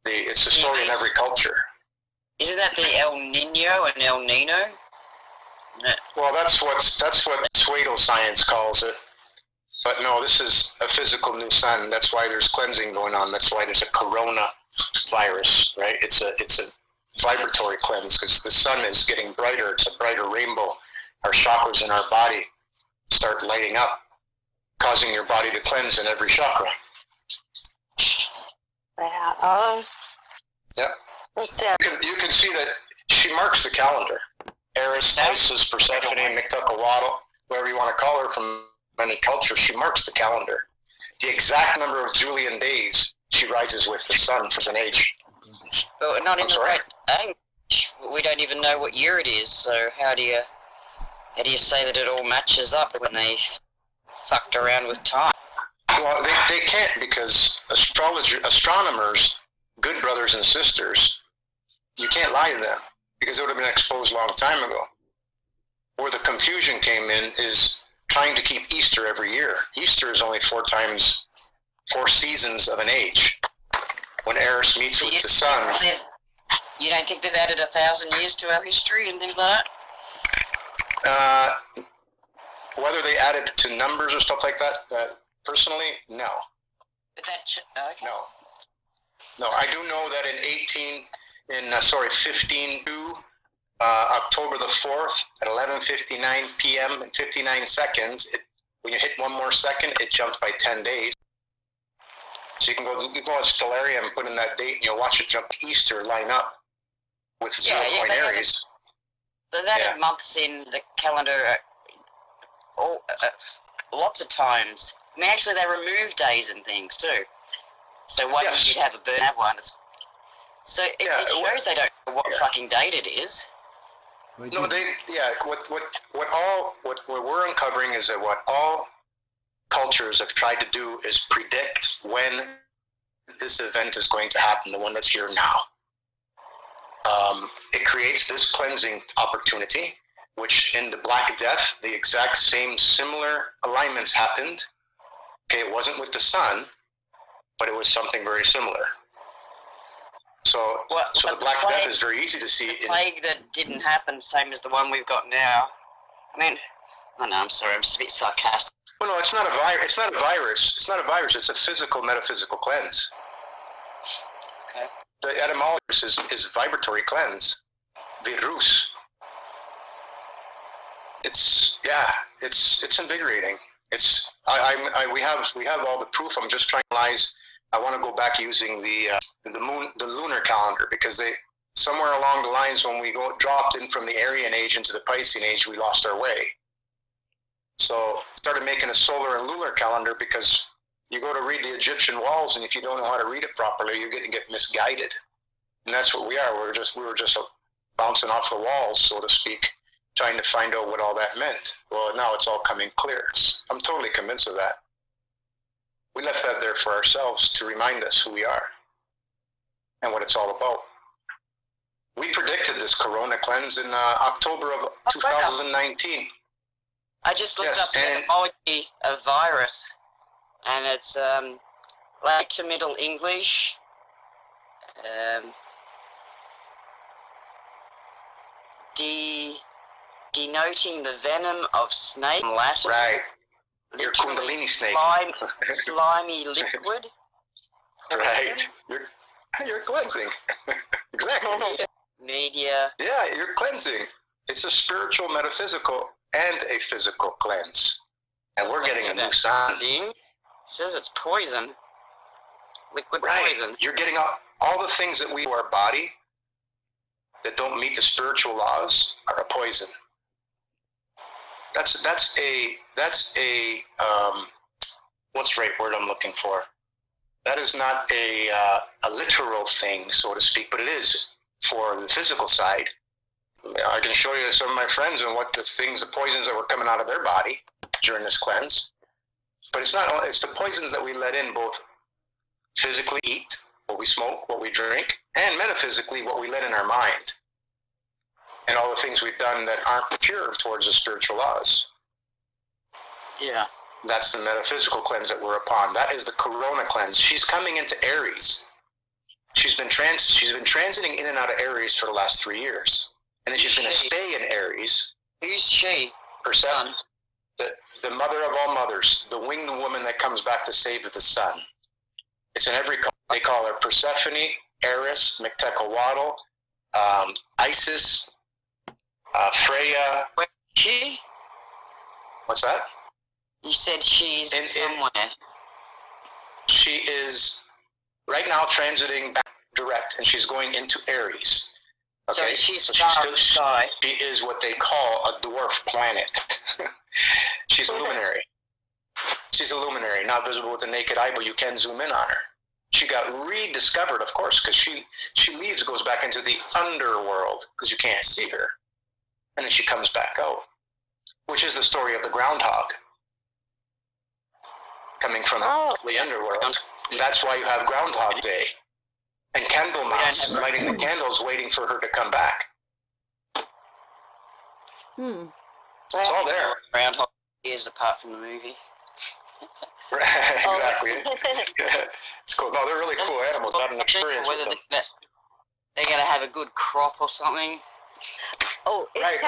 It's a story in every culture. Isn't that the El Nino and El Nino? Well, that's what pseudoscience calls it. But no, this is a physical new sun. That's why there's cleansing going on. That's why there's a corona virus, right? It's a vibratory cleanse because the sun is getting brighter. It's a brighter rainbow. Our chakras in our body start lighting up, causing your body to cleanse in every chakra. Wow. Yeah. You can see that she marks the calendar. Eris, Isis, Persephone, Mictlantecuhtli, whoever you want to call her from any culture, she marks the calendar. The exact number of Julian days she rises with the sun for an age. But not in the right age. We don't even know what year it is, so how do you say that it all matches up when they fucked around with time? Well, they can't, because astronomers, good brothers and sisters, you can't lie to them because it would have been exposed a long time ago. Where the confusion came in is trying to keep Easter every year. Easter is only 4 seasons of an age. When Eris meets with the sun. You don't think they've added 1,000 years to our history and things like that? Whether they added to numbers or stuff like that, personally, no. But okay. No, I do know that in 1502, October the 4th at 11:59 p.m. and 59 seconds, when you hit one more second, it jumps by 10 days. So you can go on Stellarium and put in that date, and you'll watch it jump Easter line up with 0 point Aries. They've added months in the calendar lots of times. I mean, actually, they remove days and things too. So why don't you have a bird have one? So it shows they don't know what fucking date it is. No, what we're uncovering is that what all cultures have tried to do is predict when this event is going to happen, the one that's here now. It creates this cleansing opportunity, which in the Black Death, the exact same similar alignments happened. Okay, it wasn't with the sun, but it was something very similar. So the Black Death is very easy to see. The plague that didn't happen, same as the one we've got now. I mean, I'm sorry, I'm just a bit sarcastic. Well, no, it's not a virus. It's not a virus. It's not a virus. It's a physical, metaphysical cleanse. Okay. The etymology is vibratory cleanse. Virus. It's invigorating. We have all the proof. I'm just trying to analyze. I want to go back using the lunar calendar, because somewhere along the lines when we dropped in from the Aryan age into the Piscean age, we lost our way. So started making a solar and lunar calendar, because you go to read the Egyptian walls, and if you don't know how to read it properly, you're going to get misguided. And that's what we are. We were just bouncing off the walls, so to speak, trying to find out what all that meant. Well, now it's all coming clear. I'm totally convinced of that. We left that there for ourselves to remind us who we are and what it's all about. We predicted this corona cleanse in October of 2019. I just looked up the etymology of virus, and it's late to Middle English. Denoting the venom of snake. Latin. Right. Your Kundalini snake. Slimy liquid. Right. You're cleansing. Exactly. Media. Yeah, you're cleansing. It's a spiritual, metaphysical, and a physical cleanse. And we're getting a new sun. It says it's poison. Liquid poison. You're getting all the things that we do our body that don't meet the spiritual laws are a poison. That's a what's the right word I'm looking for? That is not a literal thing, so to speak, but it is for the physical side. I can show you some of my friends and what the poisons that were coming out of their body during this cleanse. But it's the poisons that we let in, both physically eat, what we smoke, what we drink, and metaphysically what we let in our mind. And all the things we've done that aren't pure towards the spiritual laws. Yeah. That's the metaphysical cleanse that we're upon. That is the corona cleanse. She's coming into Aries. She's been transiting in and out of Aries for the last 3 years. And then she's going to stay in Aries. Who's she? Herself. The mother of all mothers, the winged woman that comes back to save the sun. It's in every cult. They call her Persephone, Eris, Mictecawatl, Isis, Freya. Where's she? What's that? You said she's somewhere. She is right now transiting back direct, and she's going into Aries. Okay? So she's sky. She is what they call a dwarf planet. She's a luminary. She's a luminary, not visible with the naked eye, but you can zoom in on her. She got rediscovered, of course, because she leaves, goes back into the underworld, because you can't see her. And then she comes back out, which is the story of the groundhog coming from the underworld. And that's why you have Groundhog Day and Candlemas, lighting the candles, waiting for her to come back. It's all there. Groundhog is apart from the movie. Exactly. It's cool. No, they're really cool animals. Not an experience with them. They're gonna have a good crop or something. Oh, right.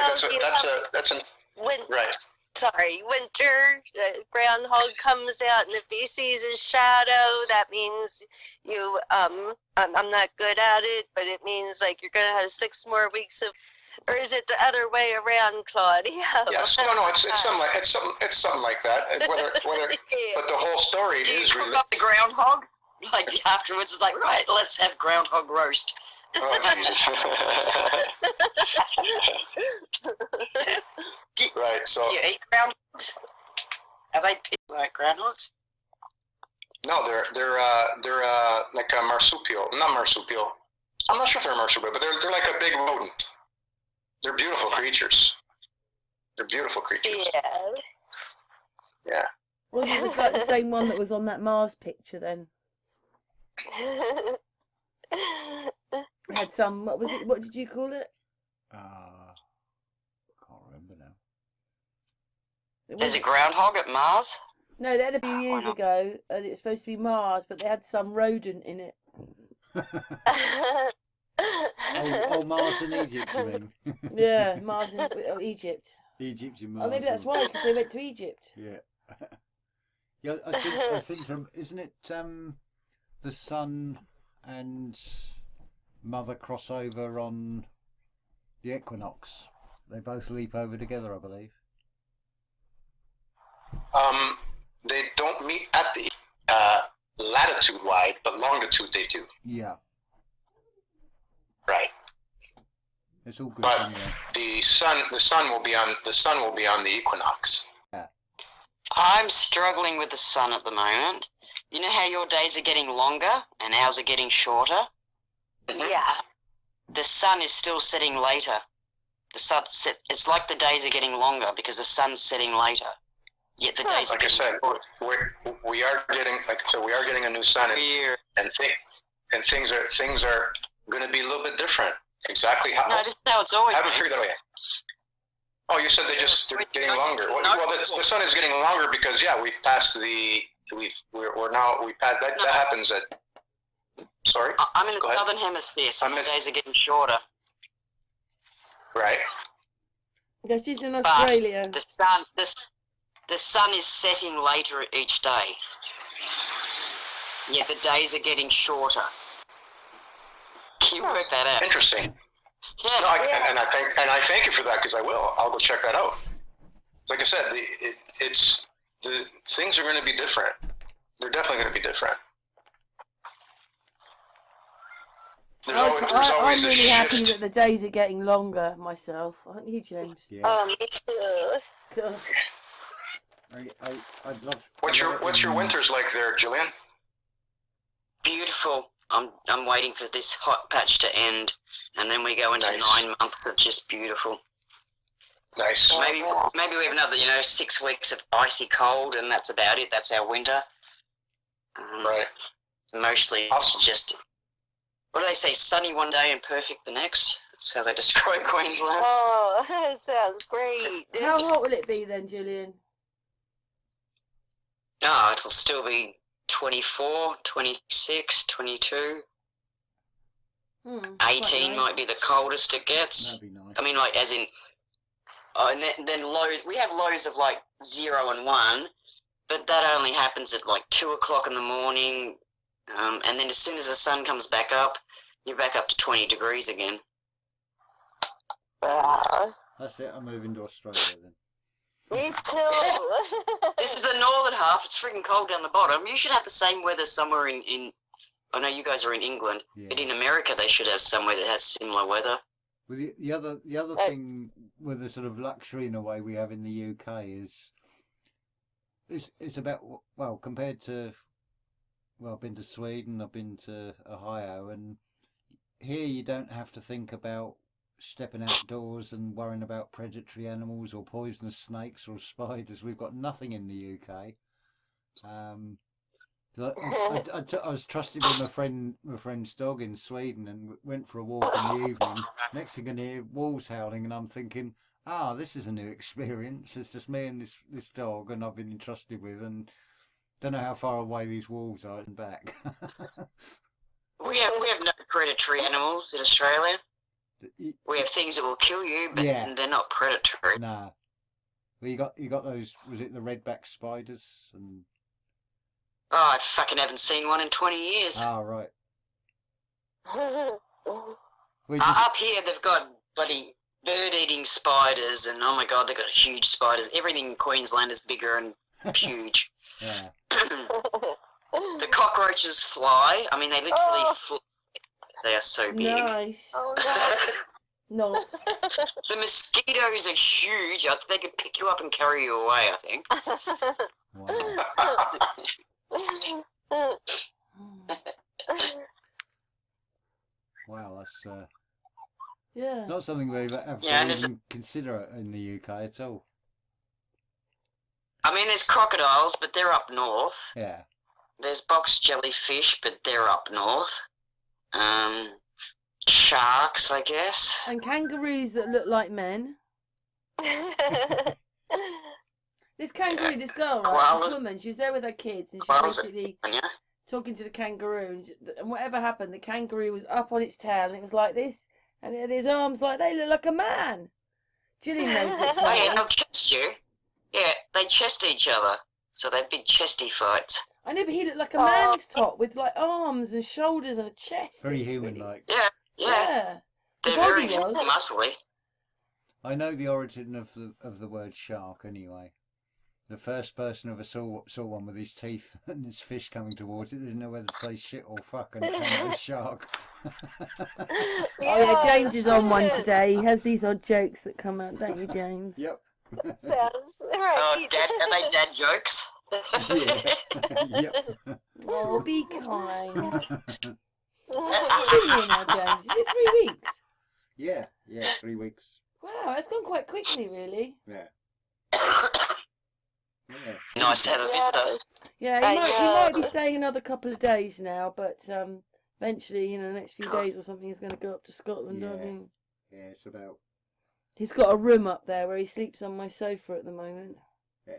Winter, groundhog comes out, and if he sees his shadow, that means you, I'm not good at it, but it means like you're gonna have 6 more weeks of, or is it the other way around, Claudio? Yes, no, it's something like that. Whether, Yeah. But the whole story Do you is cook up the groundhog? Like afterwards, it's like, right, let's have groundhog roast. Oh Jesus! Right. So. Do you eat groundhogs? Are they like groundhogs? No, they're like a marsupial. Not marsupial. I'm not sure if they're marsupial, but they're like a big rodent. They're beautiful creatures. They're beautiful creatures. Yeah. Yeah. Was it like the same one that was on that Mars picture then? It had some, what was it, what did you call it? Can't remember now. There's a groundhog at Mars? No, they had a few years ago, and it was supposed to be Mars, but they had some rodent in it. Oh, Mars in Egypt, you mean? Yeah, Mars in Egypt. Egypt in Mars. Oh, maybe that's why, because they went to Egypt. Yeah. Yeah, I think isn't it the sun and mother crossover on the equinox? They both leap over together, I believe. They don't meet at the latitude wide, but longitude they do. Yeah. Right. It's all good. But anyway. the sun will be on the equinox. Yeah. I'm struggling with the sun at the moment. You know how your days are getting longer and ours are getting shorter? Yeah. The sun is still setting later. It's like the days are getting longer because the sun's setting later. Yet the days are getting shorter. we are getting a new sun, and things are going to be a little bit different. Exactly how? No, this is how it's always I haven't been. figured that out yet. Oh, you said they're getting longer. Well, the sun is getting longer because we've passed that. That happens at. Sorry. I'm in the southern hemisphere, so my days are getting shorter. Right. Yeah, she's in Australia. But the sun is setting later each day. Yet the days are getting shorter. You work that out. Interesting. Yeah. No, I thank you for that because I will. I'll go check that out. Like I said, the things are going to be different. They're definitely going to be different. There's always I'm a really shift. happy that the days are getting longer myself. Aren't you, James? Yeah. Me too. God. I'd love. What's your winters like there, Jillian? Beautiful. I'm waiting for this hot patch to end, and then we go into Nice. 9 months of just beautiful. Nice. Maybe we have another 6 weeks of icy cold, and that's about it. That's our winter. Right. Mostly Awesome. just, what do they say, sunny one day and perfect the next? That's how they describe Queensland. Oh, that sounds great. How hot will it be then, Jillian? No, it'll still be 24, 26, 22. 18 nice. might be the coldest it gets. That'd be nice. I mean, like, as in, and then lows, we have lows of like 0 and 1, but that only happens at like 2 o'clock in the morning, and then as soon as the sun comes back up, you're back up to 20 degrees again. That's it. I'm moving to Australia then. Me too. This is the northern half. It's freaking cold down the bottom. You should have the same weather somewhere in I know you guys are in England, Yeah. but in America they should have somewhere that has similar weather. Well, the other thing with the sort of luxury in a way we have in the UK is it's about, well, compared to, well, I've been to Sweden, I've been to Ohio, and here you don't have to think about stepping outdoors and worrying about predatory animals or poisonous snakes or spiders. We've got nothing in the UK. I was trusted with my friend's dog in Sweden and went for a walk in the evening. Next thing I hear wolves howling, and I'm thinking, this is a new experience. It's just me and this dog, and I've been entrusted with, and don't know how far away these wolves are and back. We have no predatory animals in Australia. We have things that will kill you, but they're not predatory. Nah. Well, you got those. Was it the redback spiders? And oh, I fucking haven't seen one in 20 years. Right. Up here, they've got bloody bird-eating spiders, and oh my god, they've got huge spiders. Everything in Queensland is bigger and huge. Yeah. The cockroaches fly. I mean, they literally fly. They are so big. Nice. Oh, no. Not. The mosquitoes are huge. They could pick you up and carry you away, I think. Wow. Wow, that's not something we've ever even consider in the UK at all. I mean, there's crocodiles, but they're up north. Yeah. There's box jellyfish, but they're up north. Sharks, I guess. And kangaroos that look like men. This kangaroo, this girl, right, this woman, she was there with her kids, and she was basically talking to the kangaroo, and whatever happened, the kangaroo was up on its tail, and it was like this, and it had his arms like, they look like a man. Jillian knows which one. Oh yeah, they'll chest you. Yeah, they chest each other, so they're big chesty fights. I know, but he looked like a man's top with like arms and shoulders and a chest. Very human-like. Yeah. The They're body very was muscly. I know the origin of the word shark anyway. The first person ever saw one with his teeth and his fish coming towards it didn't know whether to say shit or fuck, and it was a shark. Oh yeah, James is on one today. He has these odd jokes that come out, don't you, James? Yep. Sounds right. Oh, are they dad jokes? Yeah. Yep. Oh, be kind. What have you been here now, James? Is it 3 weeks? Yeah, 3 weeks. Wow, it's gone quite quickly, really. Yeah. Nice to have a visitor. Yeah, he might be staying another couple of days now, but eventually, the next few days or something, he's going to go up to Scotland, I think. Yeah, it's about... He's got a room up there where he sleeps on my sofa at the moment. Yeah.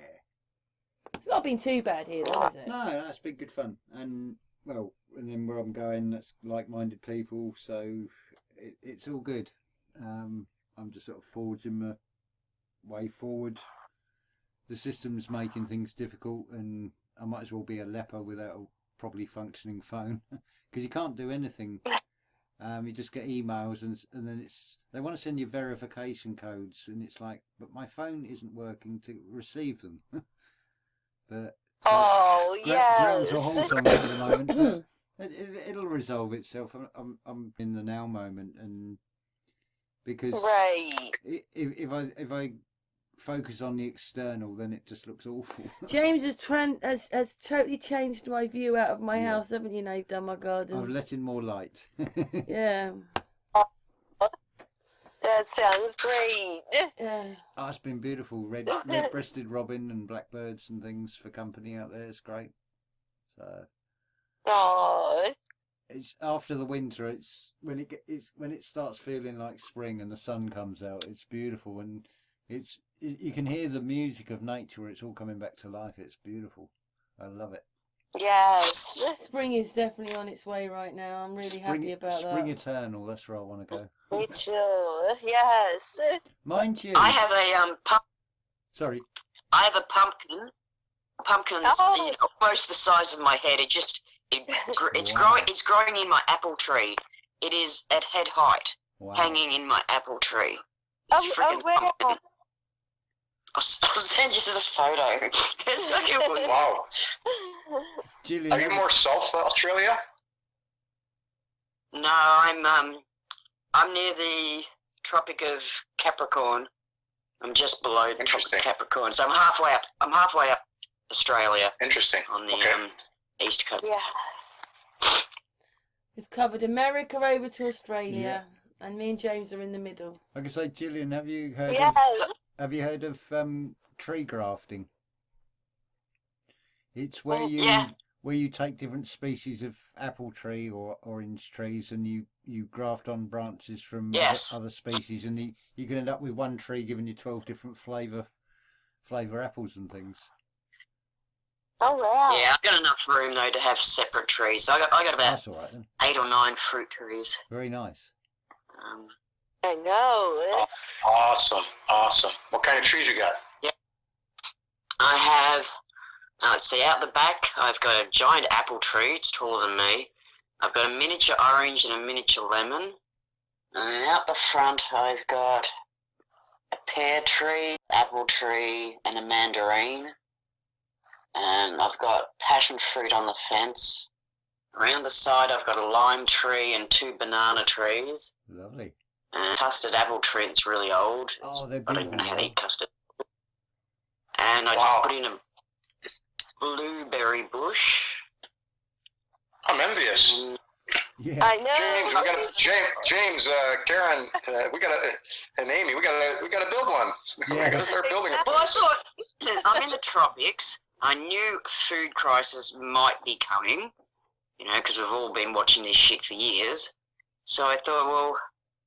It's not been too bad here, though, is it? No, it's been good fun. And, well, and then where I'm going, that's like-minded people, so it's all good. I'm just sort of forging my way forward. The system's making things difficult, and I might as well be a leper without a properly functioning phone, because you can't do anything You just get emails, and then they want to send you verification codes, and it's like, but my phone isn't working to receive them. But Oh, ground to a yes. halt on that at the moment. But it'll resolve itself. I'm in the now moment, and because Right. if I focus on the external, then it just looks awful. James has totally changed my view out of my Yeah. house, haven't you? Now you've done my I've garden. let in more light. Yeah. That sounds great. Yeah. Oh, it's been beautiful. Red-breasted robin and blackbirds and things for company out there. It's great. So Oh, it's after the winter. It's when it starts feeling like spring and the sun comes out. It's beautiful, and you can hear the music of nature. It's all coming back to life. It's beautiful. I love it. yes. Spring is definitely on its way right now. I'm really happy about Spring that. eternal. That's where I want to go. Me too. Yes. Mind you. I have a Sorry. I have a pumpkin. Pumpkin's Oh. almost the size of my head. It's Wow. growing in my apple tree. It is at head height, Wow. hanging in my apple tree. Oh, It's freaking wow. pumpkin. I'll send you a photo. It's fucking weird. Wow. Jillian, Are you more South Australia? No, I'm near the Tropic of Capricorn. I'm just below the Tropic Interesting. of Capricorn, so I'm halfway up. Australia Interesting. on the Okay. east coast. Yeah. We've covered America over to Australia, and me and James are in the middle. I can say, Jillian, have you heard Yes. of tree grafting? It's where Yeah. you take different species of apple tree or orange trees, and you graft on branches from Yes. other species, and you can end up with one tree giving you 12 different flavour apples and things. Oh, wow. Yeah, I've got enough room though to have separate trees. So I got about That's all right then. 8 or 9 fruit trees. Very nice. I know. Awesome. Awesome. What kind of trees you got? I have, let's see, out the back, I've got a giant apple tree. It's taller than me. I've got a miniature orange and a miniature lemon. And then out the front, I've got a pear tree, apple tree, and a mandarin. And I've got passion fruit on the fence. Around the side, I've got a lime tree and 2 banana trees. Lovely. And a custard apple tree that's really old. Oh, they're I don't even beautiful. know how to eat custard. And I Wow. just put in a blueberry bush. I'm envious. And Yeah. I James, know. we got James, Karen, we got and Amy, we got to build one. We Yeah. got to start building a well, I place. thought, I'm in the tropics. I knew a food crisis might be coming, because we've all been watching this shit for years. So I thought, well,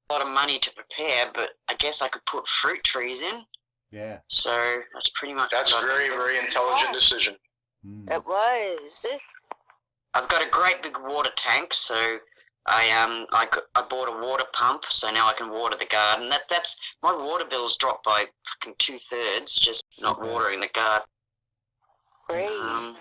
a lot of money to prepare, but I guess I could put fruit trees in. Yeah. So that's pretty much. That's a what I've very, done. very intelligent decision. Mm. It was. I've got a great big water tank, so I bought a water pump, so now I can water the garden. That's my water bill's dropped by fucking 2/3 just not Super. watering the garden. Great. And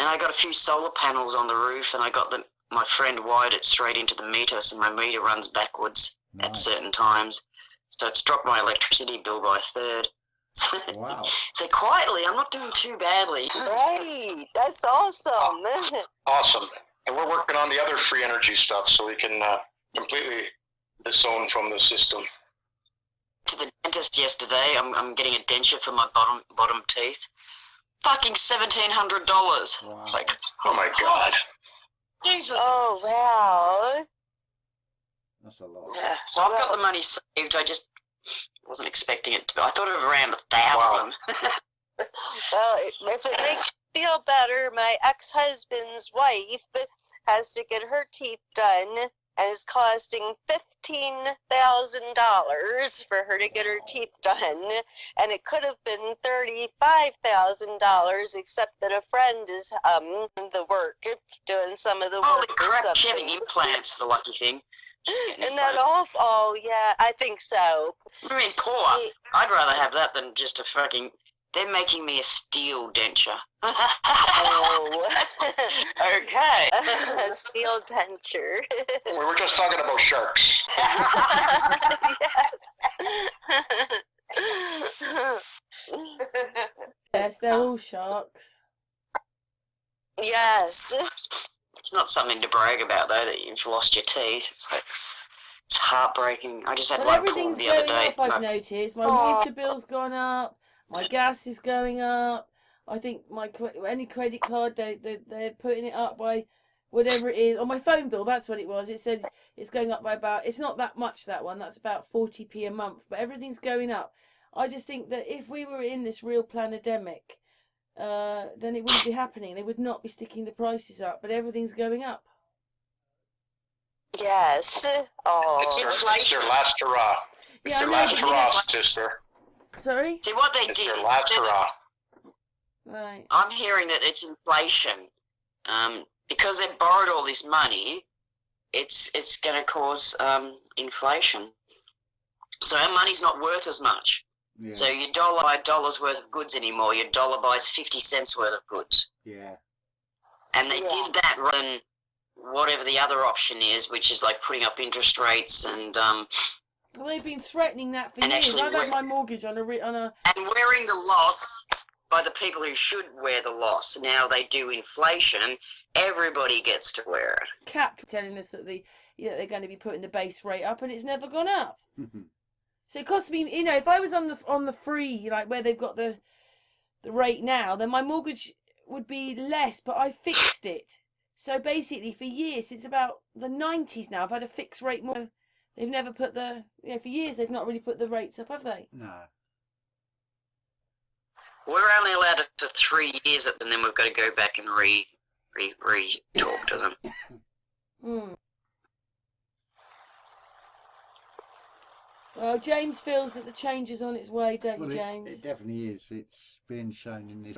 I got a few solar panels on the roof, and I got my friend wired it straight into the meter, so my meter runs backwards at Nice. certain times. So it's dropped my electricity bill by 1/3. Wow. So quietly, I'm not doing too badly. Right. That's awesome. Awesome. And we're working on the other free energy stuff so we can completely disown from the system. To the dentist yesterday, I'm getting a denture for my bottom teeth. Fucking $1,700. Wow. Like, Oh my God. Jesus. Oh, wow. That's a lot. Yeah, so I've got the money saved. I just wasn't expecting it to. I thought it was around 1,000. Well, if it makes you feel better, my ex-husband's wife has to get her teeth done, and it's costing $15,000 for her to get her teeth done, and it could have been $35,000, except that a friend is the work, doing some of the Holy work or crap, she having something. implants, the lucky thing. She's getting Isn't that implants. awful? Oh, yeah, I think so. I mean, poor. I'd rather have that than just a fucking They're making me a steel denture. Oh. Okay. A steel denture. We were just talking about sharks. Yes, they're all sharks. Yes. It's not something to brag about, though, that you've lost your teeth. It's heartbreaking. I just had Well, one everything's pulled the other going day. up, I've noticed. My water bill's gone up. My gas is going up. I think any credit card, they're putting it up by whatever it is. On my phone bill, that's what it was. It said it's going up by about, it's not that much, that one. That's about 40p a month. But everything's going up. I just think that if we were in this real pandemic, then it wouldn't be happening. They would not be sticking the prices up. But everything's going up. Yes. Oh. It's their last hurrah. It's their last hurrah, sister. Sorry? See, what they It's did... their last hurrah. Right. I'm hearing that it's inflation. Because they borrowed all this money, it's going to cause inflation. So our money's not worth as much. Yeah. So your dollar buys $1 worth of goods anymore. Your dollar buys 50 cents worth of goods. Yeah. And they did that rather than whatever the other option is, which is like putting up interest rates and... Well, they've been threatening that for And years. actually I've had my mortgage on a and wearing the loss by the people who should wear the loss. Now they do inflation. Everybody gets to wear it. cap telling us that they're going to be putting the base rate up, and it's never gone up. So it costs me, if I was on the free, like where they've got the rate now, then my mortgage would be less, but I fixed it. So basically, for years, since about the 90s now, I've had a fixed rate more. They've never put for years, they've not really put the rates up, have they? No. We're only allowed it for 3 years, and then we've got to go back and re-talk to them. Well, James feels that the change is on its way, don't you, James? It definitely is. It's being shown in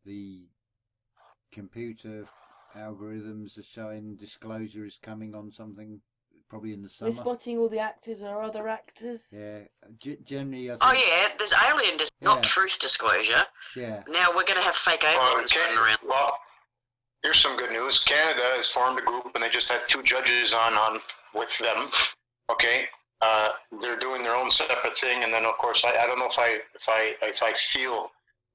the computer algorithms are showing disclosure is coming on something probably in the summer. We're spotting all the actors or other actors. Yeah, generally. I think, Oh yeah, there's alien, not truth disclosure. Yeah. Now we're going to have fake aliens running around. Well, here's some good news. Canada has formed a group, and they just had 2 judges on with them. Okay, they're doing their own separate thing, and then of course I don't know if I feel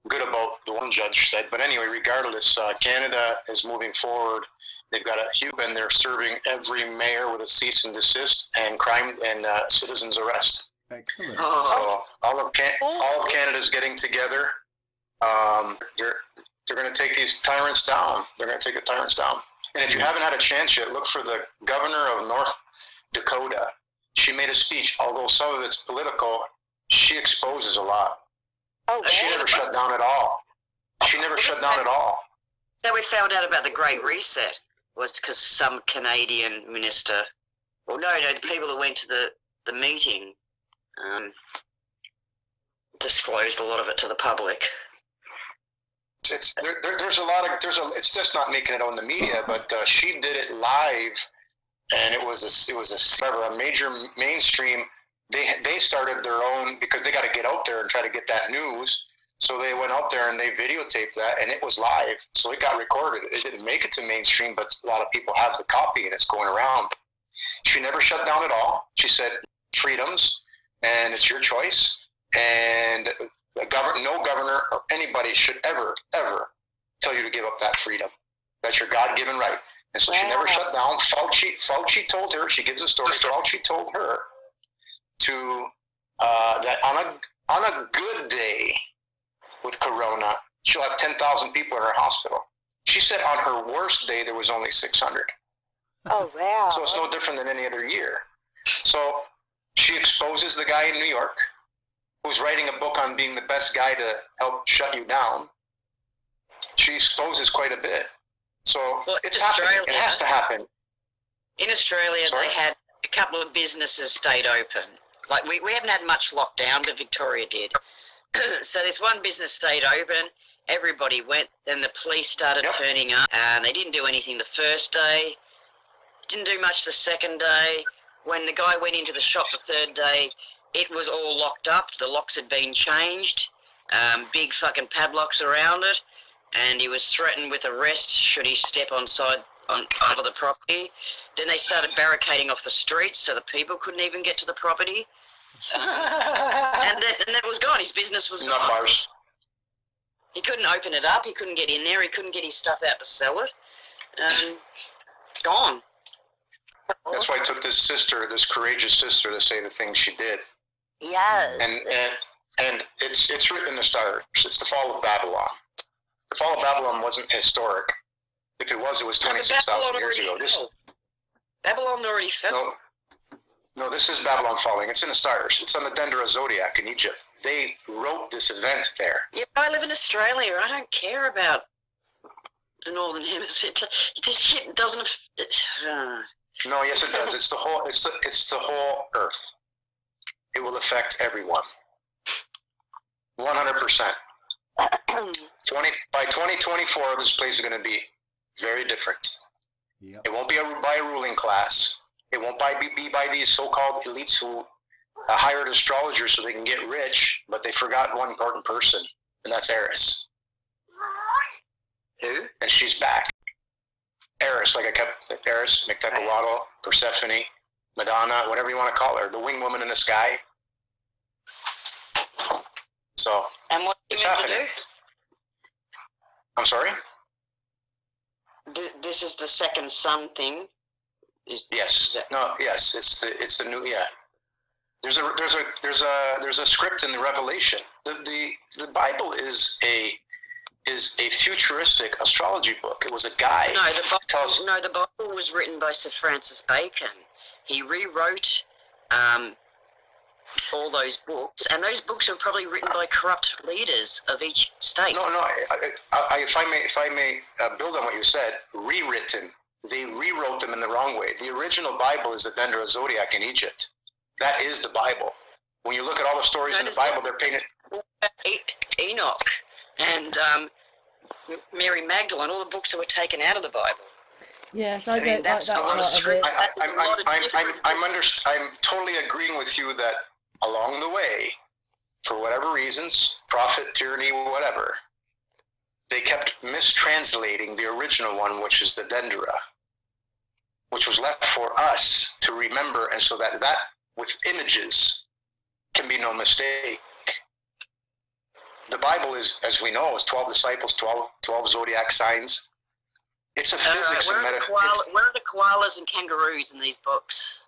good about the one judge said, but anyway, regardless, Canada is moving forward. They've got and they're serving every mayor with a cease and desist and crime and citizens arrest. Excellent. Oh. So all of Canada's getting together. They're going to take these tyrants down. They're going to take the tyrants down. And if you haven't had a chance yet, look for the governor of North Dakota. She made a speech. Although some of it's political, she exposes a lot. Oh, She never shut down at all. She never shut down at all. So we found out about the Great Reset was because some Canadian minister, the people that went to the meeting disclosed a lot of it to the public. There's a lot of it's just not making it on the media, but she did it live, and it was a major mainstream. They started their own because they got to get out there and try to get that news. So they went out there and they videotaped that, and it was live. So it got recorded. It didn't make it to mainstream, but a lot of people have the copy, and it's going around. She never shut down at all. She said freedoms, and it's your choice. And no governor or anybody should ever tell you to give up that freedom. That's your God-given right. And so she never shut down. Fauci told her. She gives a story. Fauci told her to that on a good day with Corona, she'll have 10,000 people in her hospital. She said on her worst day there was only 600. Oh wow! So it's no different than any other year. So she exposes the guy in New York who's writing a book on being the best guy to help shut you down. She exposes quite a bit. So it's happening. It has to happen. In Australia, they had a couple of businesses stayed open. Like we haven't had much lockdown, but Victoria did. So this one business stayed open. Everybody went. Then the police started turning up, and they didn't do anything the first day. Didn't do much the second day. When the guy went into the shop the third day, it was all locked up. The locks had been changed. big fucking padlocks around it, and he was threatened with arrest should he step onto the property. Then they started barricading off the streets so the people couldn't even get to the property. And that was gone. His business was Not gone. bars. He couldn't open it up. He couldn't get in there. He couldn't get his stuff out to sell it. Gone. That's why it took this courageous sister, to say the things she did. Yes. And it's written in the stars. It's the fall of Babylon. The fall of Babylon wasn't historic. If it was 26,000 years ago. Babylon already fell. No, this is Babylon falling. It's in the stars. It's on the Dendera Zodiac in Egypt. They wrote this event there. Yeah, I live in Australia. I don't care about the Northern Hemisphere. This shit doesn't. No, yes, it does. It's the whole. It's the whole Earth. It will affect everyone. 100%. By 2024, this place is going to be very different. Yep. It won't be by a ruling class. It won't be by these so-called elites who hired astrologers so they can get rich, but they forgot one important person, and that's Eris. Who? And she's back. Eris, Eris, Mictecowatl, Persephone, Madonna, whatever you want to call her, the winged woman in the sky. So, And what it's you meant to happening. I'm sorry? do? This is the second son thing. Yes. No. Yes. It's the new. Yeah. There's a script in the Revelation. The Bible is a futuristic astrology book. It was a guide. No, the Bible was written by Sir Francis Bacon. He rewrote all those books, and those books were probably written by corrupt leaders of each state. No. If I may build on what you said, rewritten. They rewrote them in the wrong way. The original Bible is the Dendera Zodiac in Egypt. That is the Bible. When you look at all the stories in the Bible, they're painted. Enoch and Mary Magdalene, all the books that were taken out of the Bible. Yes, I don't like that's that a lot part of of it. I'm totally agreeing with you that along the way, for whatever reasons, prophet, tyranny, whatever, they kept mistranslating the original one, which is the Dendera, which was left for us to remember, and so that with images can be no mistake. The Bible is, as we know, is 12 disciples, 12 zodiac signs. It's a physics and metaphysics. Where are the koalas and kangaroos in these books?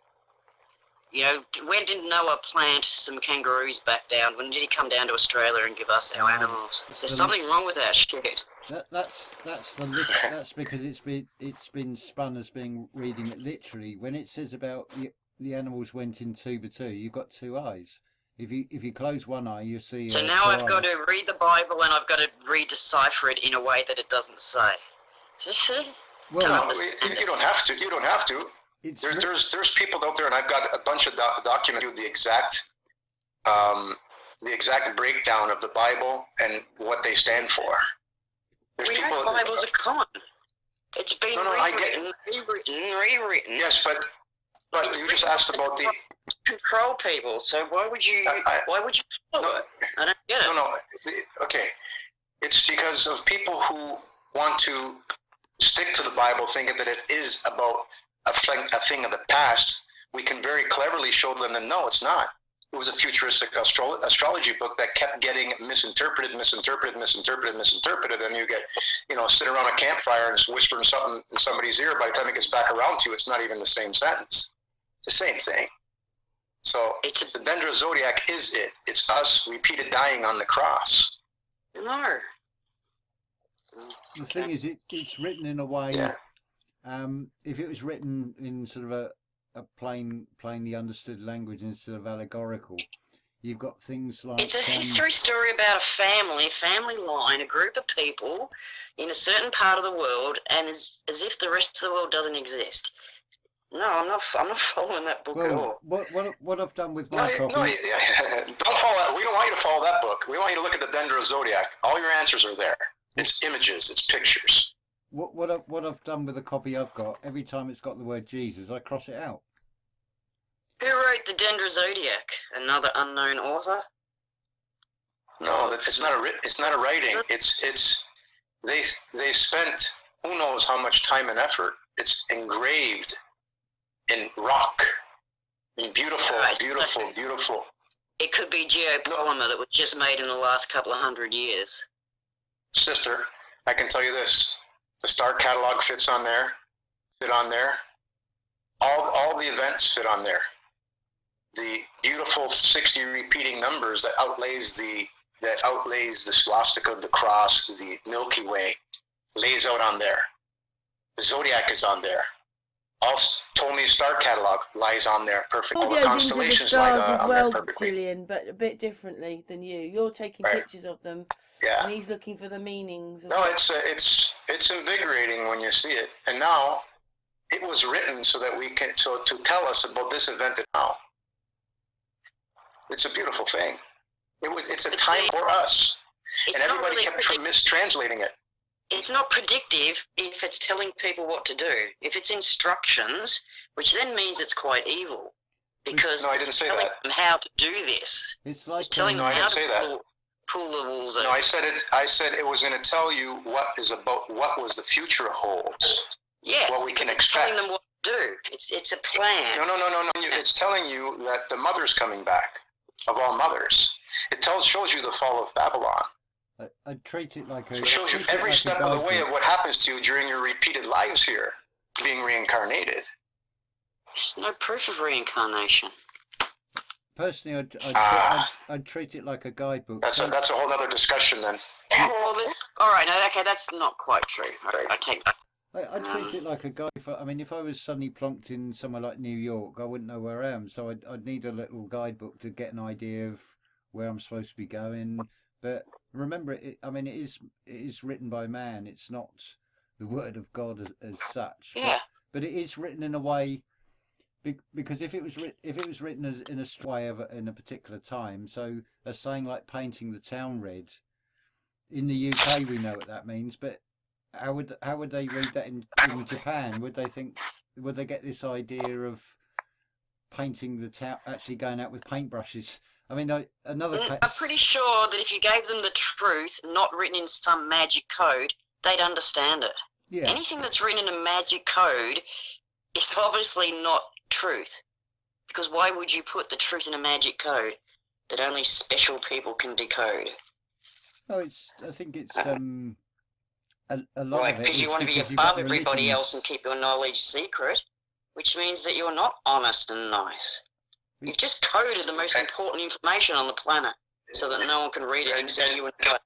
You know, when did Noah plant some kangaroos back down? When did he come down to Australia and give us our animals? There's something wrong with that shit. That's because it's been spun as being reading it literally. When it says about the animals went in two by two, you've got two eyes. If you close one eye, you see. So now I've got to read the Bible and I've got to decipher it in a way that it doesn't say. Well, No, you don't have to. You don't have to. There's people out there, and I've got a bunch of documents with the exact breakdown of the Bible and what they stand for. There's people. Know Bible's a con. It's been rewritten. Yes, but you just asked about the control people. So why would you follow it? I don't get it. No. Okay, it's because of people who want to stick to the Bible, thinking that it is about a thing of the past. We can very cleverly show them that no, it's not. It was a futuristic astrology book that kept getting misinterpreted, and you get, sit around a campfire and whispering something in somebody's ear. By the time it gets back around to you, it's not even the same sentence. It's the same thing. So the Dendera Zodiac is it. It's us repeated dying on the cross. No. The thing is, it's written in a way. Yeah. If it was written in sort of a plainly understood language instead of allegorical, you've got things like. It's a history story about a family line, a group of people in a certain part of the world, and as if the rest of the world doesn't exist. No, I'm not following that book at all. What I've done with my copy. Don't follow that. We don't want you to follow that book. We want you to look at the Dendera Zodiac. All your answers are there. It's images. It's pictures. What I've done with the copy I've got, every time it's got the word Jesus, I cross it out. Who wrote the Dendera Zodiac? Another unknown author? No, it's not a writing. It's they spent who knows how much time and effort. It's engraved in rock. I mean, beautiful. It could be geopolymer that was just made in the last couple of 100 years. Sister, I can tell you this: the star catalog fit on there. All the events fit on there. The beautiful 60 repeating numbers that outlays the swastika, the cross, the Milky Way, lays out on there. The zodiac is on there. All Ptolemy's star catalog lies on there perfectly. All the constellations lie as on well, there perfectly. Jillian, but a bit differently than you. You're taking pictures of them, and he's looking for the meanings. No, it's invigorating when you see it. And now it was written so that we can to tell us about this event now. It's a beautiful thing. It's a time for us, and everybody really kept mistranslating it. It's not predictive if it's telling people what to do. If it's instructions, which then means it's quite evil, because no, I didn't say telling that. them how to do this. It's like telling them I how didn't to say that. Pull the walls over. No, I said it was going to tell you what was the future holds. Yes, what we can it's expect. telling them what to do. It's a plan. No. It's telling you that the mother's coming back, of all mothers. It shows you the fall of Babylon. I treat it like a... It shows you every step of the way of what happens to you during your repeated lives here, being reincarnated. There's no proof of reincarnation. Personally, I'd treat it like a guidebook. That's a whole other discussion then. Well, all right, no, okay, that's not quite true. I take that. I treat it like a guide. If I was suddenly plonked in somewhere like New York, I wouldn't know where I am. So I'd need a little guidebook to get an idea of where I'm supposed to be going. But remember, it is written by man. It's not the word of God as such. Yeah. But it is written in a way, because if it was written in a way in a particular time, so a saying like painting the town red, in the UK we know what that means, but how would they read that in Japan? Would they get this idea of painting the town, actually going out with paintbrushes? I mean, another case... I'm pretty sure that if you gave them the truth, not written in some magic code, they'd understand it. Yeah. Anything that's written in a magic code is obviously not truth. Because why would you put the truth in a magic code that only special people can decode? Oh, I think it's a lot of it. Because you want to be above everybody else and keep your knowledge secret, which means that you're not honest and nice. You've just coded the most important information on the planet so that no one can read it except you and God.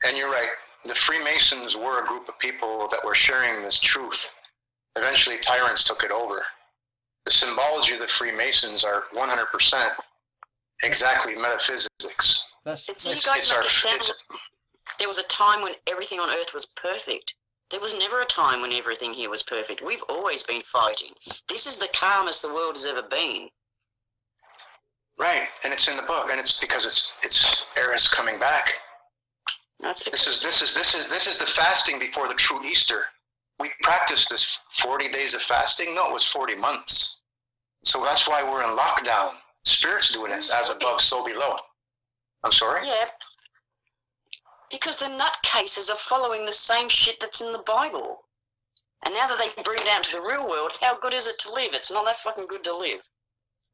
And you're right. The Freemasons were a group of people that were sharing this truth. Eventually, tyrants took it over. The symbology of the Freemasons are 100% exactly metaphysics. There was a time when everything on Earth was perfect. There was never a time when everything here was perfect. We've always been fighting. This is the calmest the world has ever been. Right, and it's in the book, and it's because it's Eris coming back. This is the fasting before the true Easter. We practiced this 40 days of fasting. No, it was 40 months. So that's why we're in lockdown. Spirit's doing this, as above, so below. I'm sorry? Yeah. Because the nutcases are following the same shit that's in the Bible. And now that they can bring it out to the real world, how good is it to live? It's not that fucking good to live.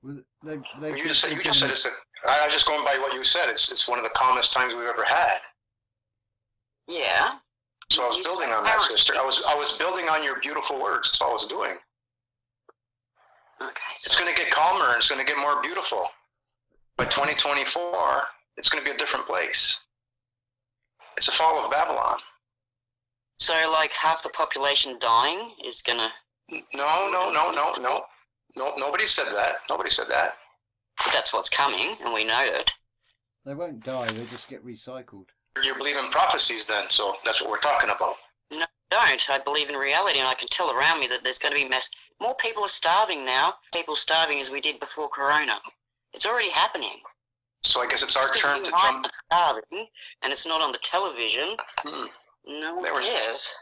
Well, you just said I was just going by what you said. It's one of the calmest times we've ever had. Yeah. So I was building on that, sister. I was building on your beautiful words. That's all I was doing. Okay. It's going to get calmer and it's going to get more beautiful. By 2024, it's going to be a different place. It's a fall of Babylon. So, like, half the population dying is going to... No. Nobody said that. But that's what's coming, and we know it. They won't die, they just get recycled. You believe in prophecies then, so that's what we're talking about. No, I don't. I believe in reality, and I can tell around me that there's going to be more people are starving now. People starving as we did before Corona. It's already happening. So I guess it's our turn to jump. Starving, and it's not on the television. No one cares.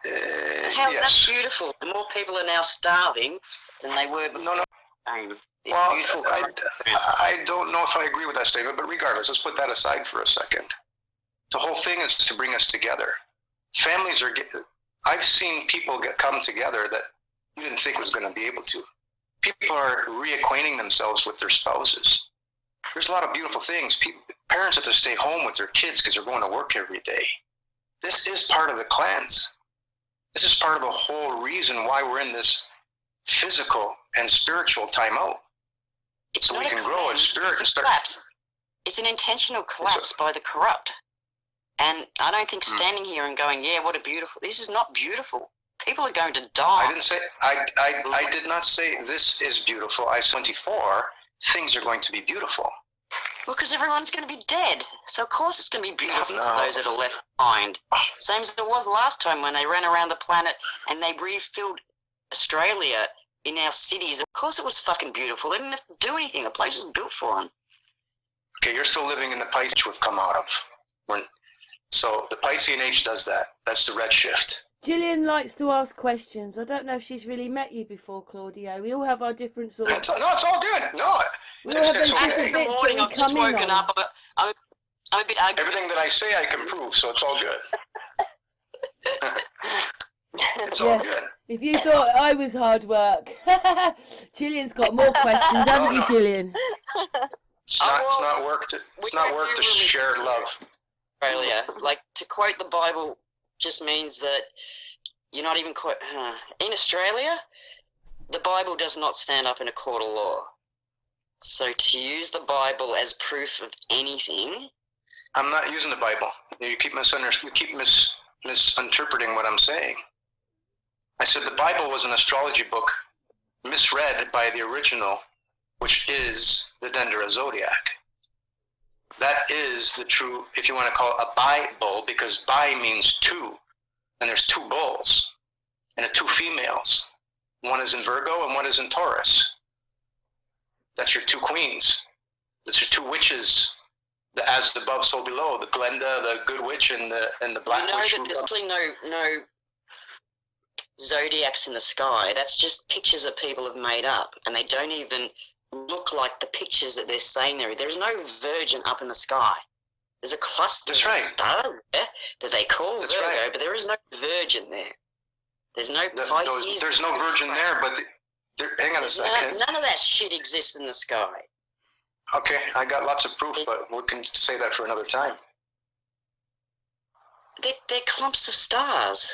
That's beautiful. The more people are now starving than they were before. No. It's Well, beautiful. I don't know if I agree with that statement, but regardless, let's put that aside for a second. The whole thing is to bring us together. Families are. I've seen people come together that you didn't think was going to be able to. People are reacquainting themselves with their spouses. There's a lot of beautiful things. Parents have to stay home with their kids because they're going to work every day. This is part of the cleanse. This is part of the whole reason why we're in this physical and spiritual timeout. It's So not we a can grow in cleanse, spirit it's and a start. collapse. It's an intentional collapse by the corrupt. And I don't think standing here and going, yeah, what a beautiful, this is not beautiful. People are going to die. I didn't say, I did not say this is beautiful. I said 24, things are going to be beautiful. Well, because everyone's going to be dead. So, of course, it's going to be beautiful No. for those that are left behind. Same as it was last time when they ran around the planet and they refilled Australia in our cities. Of course, it was fucking beautiful. They didn't have to do anything. The place was built for them. Okay, you're still living in the Pisces we've come out of. So the Piscean age does that. That's the red shift. Jillian likes to ask questions. I don't know if she's really met you before, Claudio. We all have our different sort of... It's all good. No, We all have those okay. different In the bits morning, that I've we just come in woken on. up. I'm a bit ugly. Everything that I say I can prove, so it's all good. It's all good. If you thought I was hard work, Jillian's got more questions, haven't you, Jillian? It's not work to share love. Australia, like, to quote the Bible just means that you're not even quite... In Australia, the Bible does not stand up in a court of law. So to use the Bible as proof of anything... I'm not using the Bible. You keep misinterpreting what I'm saying. I said the Bible was an astrology book misread by the original, which is the Dendera Zodiac. That is the true, if you want to call it a Bi-bull, because Bi means two, and there's two bulls, and two females. One is in Virgo and one is in Taurus. That's your two queens. That's your two witches. The as above, so below. The Glenda, the good witch, and the black You know witch. that there's actually no zodiacs in the sky. That's just pictures that people have made up, and they don't even look like the pictures that they're saying there. There's no virgin up in the sky. There's a cluster of stars there that they call Virgo, but there is no virgin there. There's no Pisces. There's no virgin there, but hang on a second. None of that shit exists in the sky. Okay, I got lots of proof, but we can say that for another time. They're clumps of stars.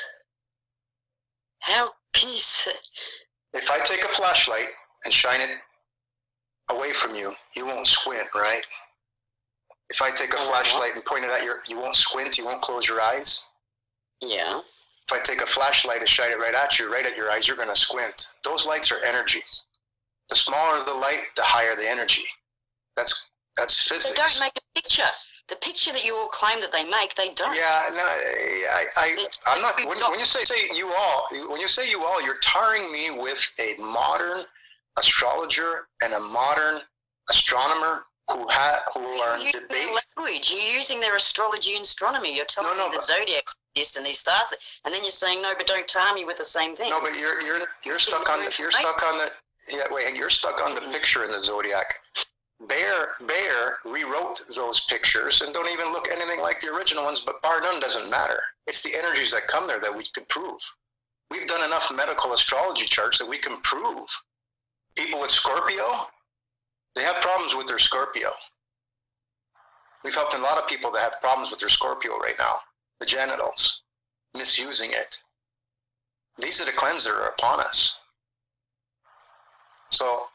How can you say? If I take a flashlight and shine it away from you, you won't squint, right? If I take a flashlight and point it at you won't squint, you won't close your eyes? Yeah. If I take a flashlight and shine it right at your eyes, you're going to squint. Those lights are energies. The smaller the light, the higher the energy. That's physics. They don't make a picture. The picture that you all claim that they make, they don't. Yeah, no, I'm not. When you say you all, you're tarring me with a modern astrologer and a modern astronomer who are in debate. Their language. You're using their astrology and astronomy. You're telling me the zodiacs exist and these stars, and then you're saying no, but don't tar me with the same thing. No, but you're stuck on the you're stuck on the picture in the zodiac. Bear rewrote those pictures and don't even look anything like the original ones, but bar none doesn't matter. It's the energies that come there that we can prove. We've done enough medical astrology charts that we can prove. People with Scorpio, they have problems with their Scorpio. We've helped a lot of people that have problems with their Scorpio right now, the genitals, misusing it. These are the cleanses that are upon us. So,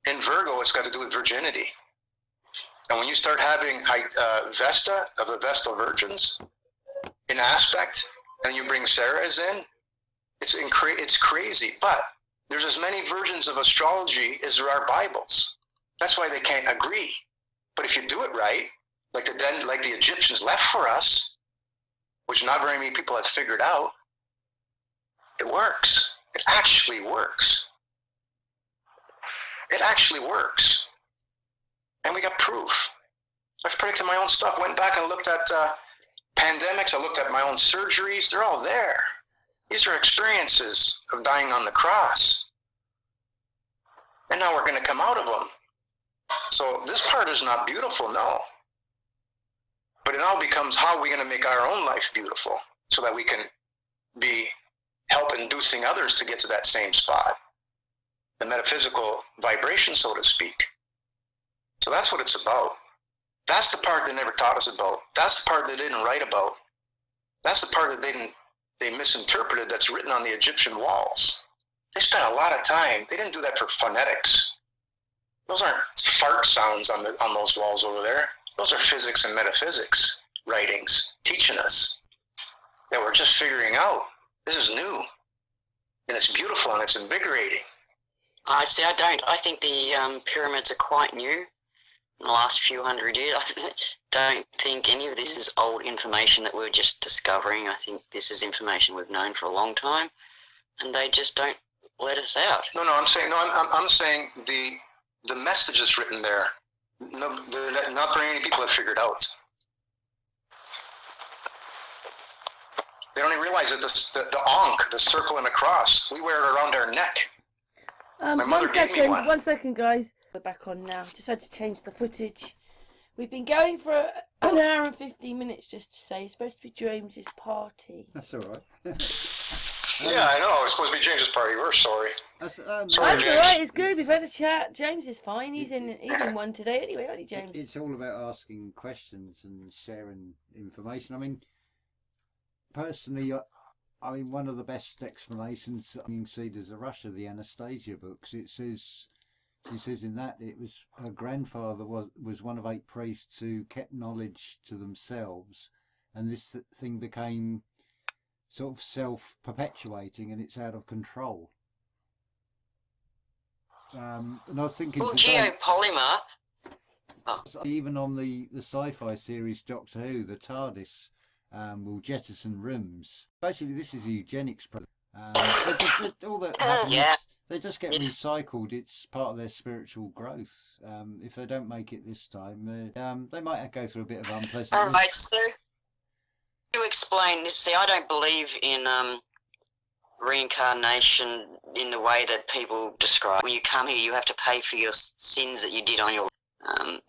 in Virgo, it's got to do with virginity. And when you start having Vesta of the Vestal Virgins in aspect, and you bring Sarah's in, it's crazy. But there's as many versions of astrology as there are Bibles. That's why they can't agree. But if you do it right, like the Egyptians left for us, which not very many people have figured out, it works. It actually works. It actually works. And we got proof. I've predicted my own stuff. Went back and looked at pandemics. I looked at my own surgeries. They're all there. These are experiences of dying on the cross. And now we're going to come out of them. So this part is not beautiful, no. But it now becomes, how are we going to make our own life beautiful so that we can be help inducing others to get to that same spot, the metaphysical vibration, so to speak. So that's what it's about. That's the part they never taught us about. That's the part they didn't write about. That's the part that they misinterpreted, that's written on the Egyptian walls. They spent a lot of time. They didn't do that for phonetics. Those aren't fart sounds on those walls over there. Those are physics and metaphysics writings teaching us that we're just figuring out. This is new, and it's beautiful, and it's invigorating. I see. I think the pyramids are quite new in the last few hundred years. I don't think any of this is old information that we're just discovering. I think this is information we've known for a long time, and they just don't let us out. I'm saying the message that's written there. No, they're not very many people have figured out. They don't even realize that the ankh, the circle and a cross, we wear it around our neck. My mother gave me one. 1 second, guys. We're back on now. Just had to change the footage. We've been going for an hour and 15 minutes, just to say. It's supposed to be James's party. That's all right. Yeah, I know. It's supposed to be James's party. We're sorry. That's That's all right. It's good. We've had a chat. James is fine. He's in one today anyway, aren't you, James? It's all about asking questions and sharing information. I mean, personally, I mean, one of the best explanations you can see, there's a Russia, the Anastasia books. She says in that it was her grandfather was one of 8 priests who kept knowledge to themselves, and this thing became sort of self-perpetuating, and it's out of control. And I was thinking, well, geopolymer. Even on the sci-fi series Doctor Who, the TARDIS will jettison rooms. Basically, this is a eugenics program. All that happens, they just get recycled. It's part of their spiritual growth. If they don't make it this time, they might go through a bit of unpleasantness. All right, so you explain this. See, I don't believe in reincarnation in the way that people describe. When you come here, you have to pay for your sins that you did on your.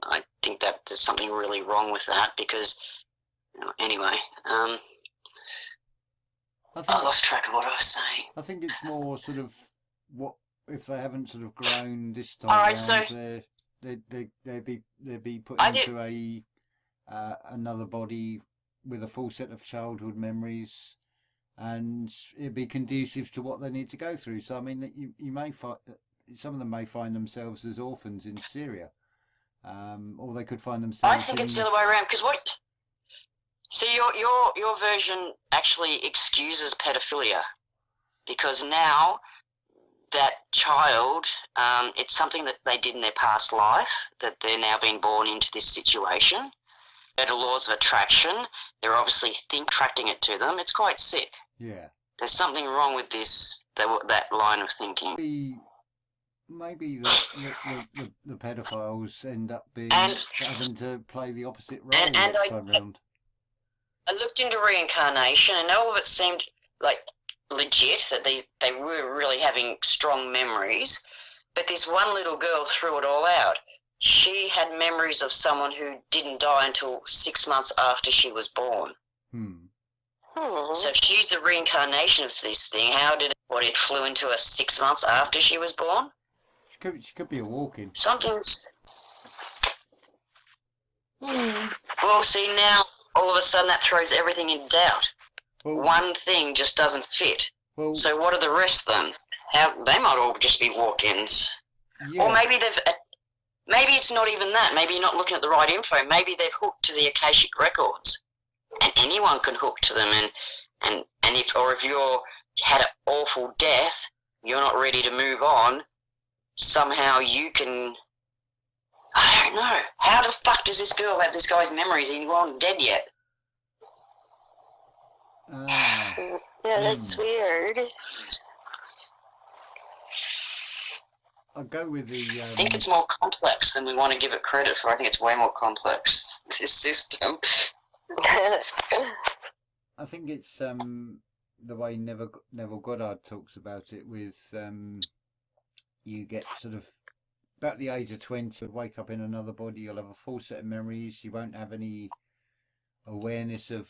I think that there's something really wrong with that because. Anyway, I lost track of what I was saying. I think it's more sort of what if they haven't sort of grown this time. All right, around, so they'd be put into another body with a full set of childhood memories, and it'd be conducive to what they need to go through. So I mean, you may find some of them may find themselves as orphans in Syria, or they could find themselves. I think it's the other way around because what. See, your version actually excuses pedophilia because now that child, it's something that they did in their past life, that they're now being born into this situation. The laws of attraction, they're obviously attracting it to them. It's quite sick. Yeah. There's something wrong with that line of thinking. Maybe the pedophiles end up having to play the opposite role next time round. I looked into reincarnation, and all of it seemed like legit, that they were really having strong memories. But this one little girl threw it all out. She had memories of someone who didn't die until 6 months after she was born. So if she's the reincarnation of this thing, how did it flew into her 6 months after she was born? She could be a walk-in. Something's. Well, see now. All of a sudden, that throws everything in doubt. Well, one thing just doesn't fit. Well, so what are the rest of them? They might all just be walk-ins. Yeah. Or maybe maybe it's not even that. Maybe you're not looking at the right info. Maybe they've hooked to the Akashic records, and anyone can hook to them. And if you're had an awful death, you're not ready to move on. Somehow you can. I don't know. How the fuck does this girl have this guy's memories and he wasn't dead yet? Yeah, that's weird. I'll go with the... I think it's more complex than we want to give it credit for. I think it's way more complex, this system. I think it's the way Neville Goddard talks about it with... you get sort of about the age of 20, you'll wake up in another body. You'll have a full set of memories. You won't have any awareness of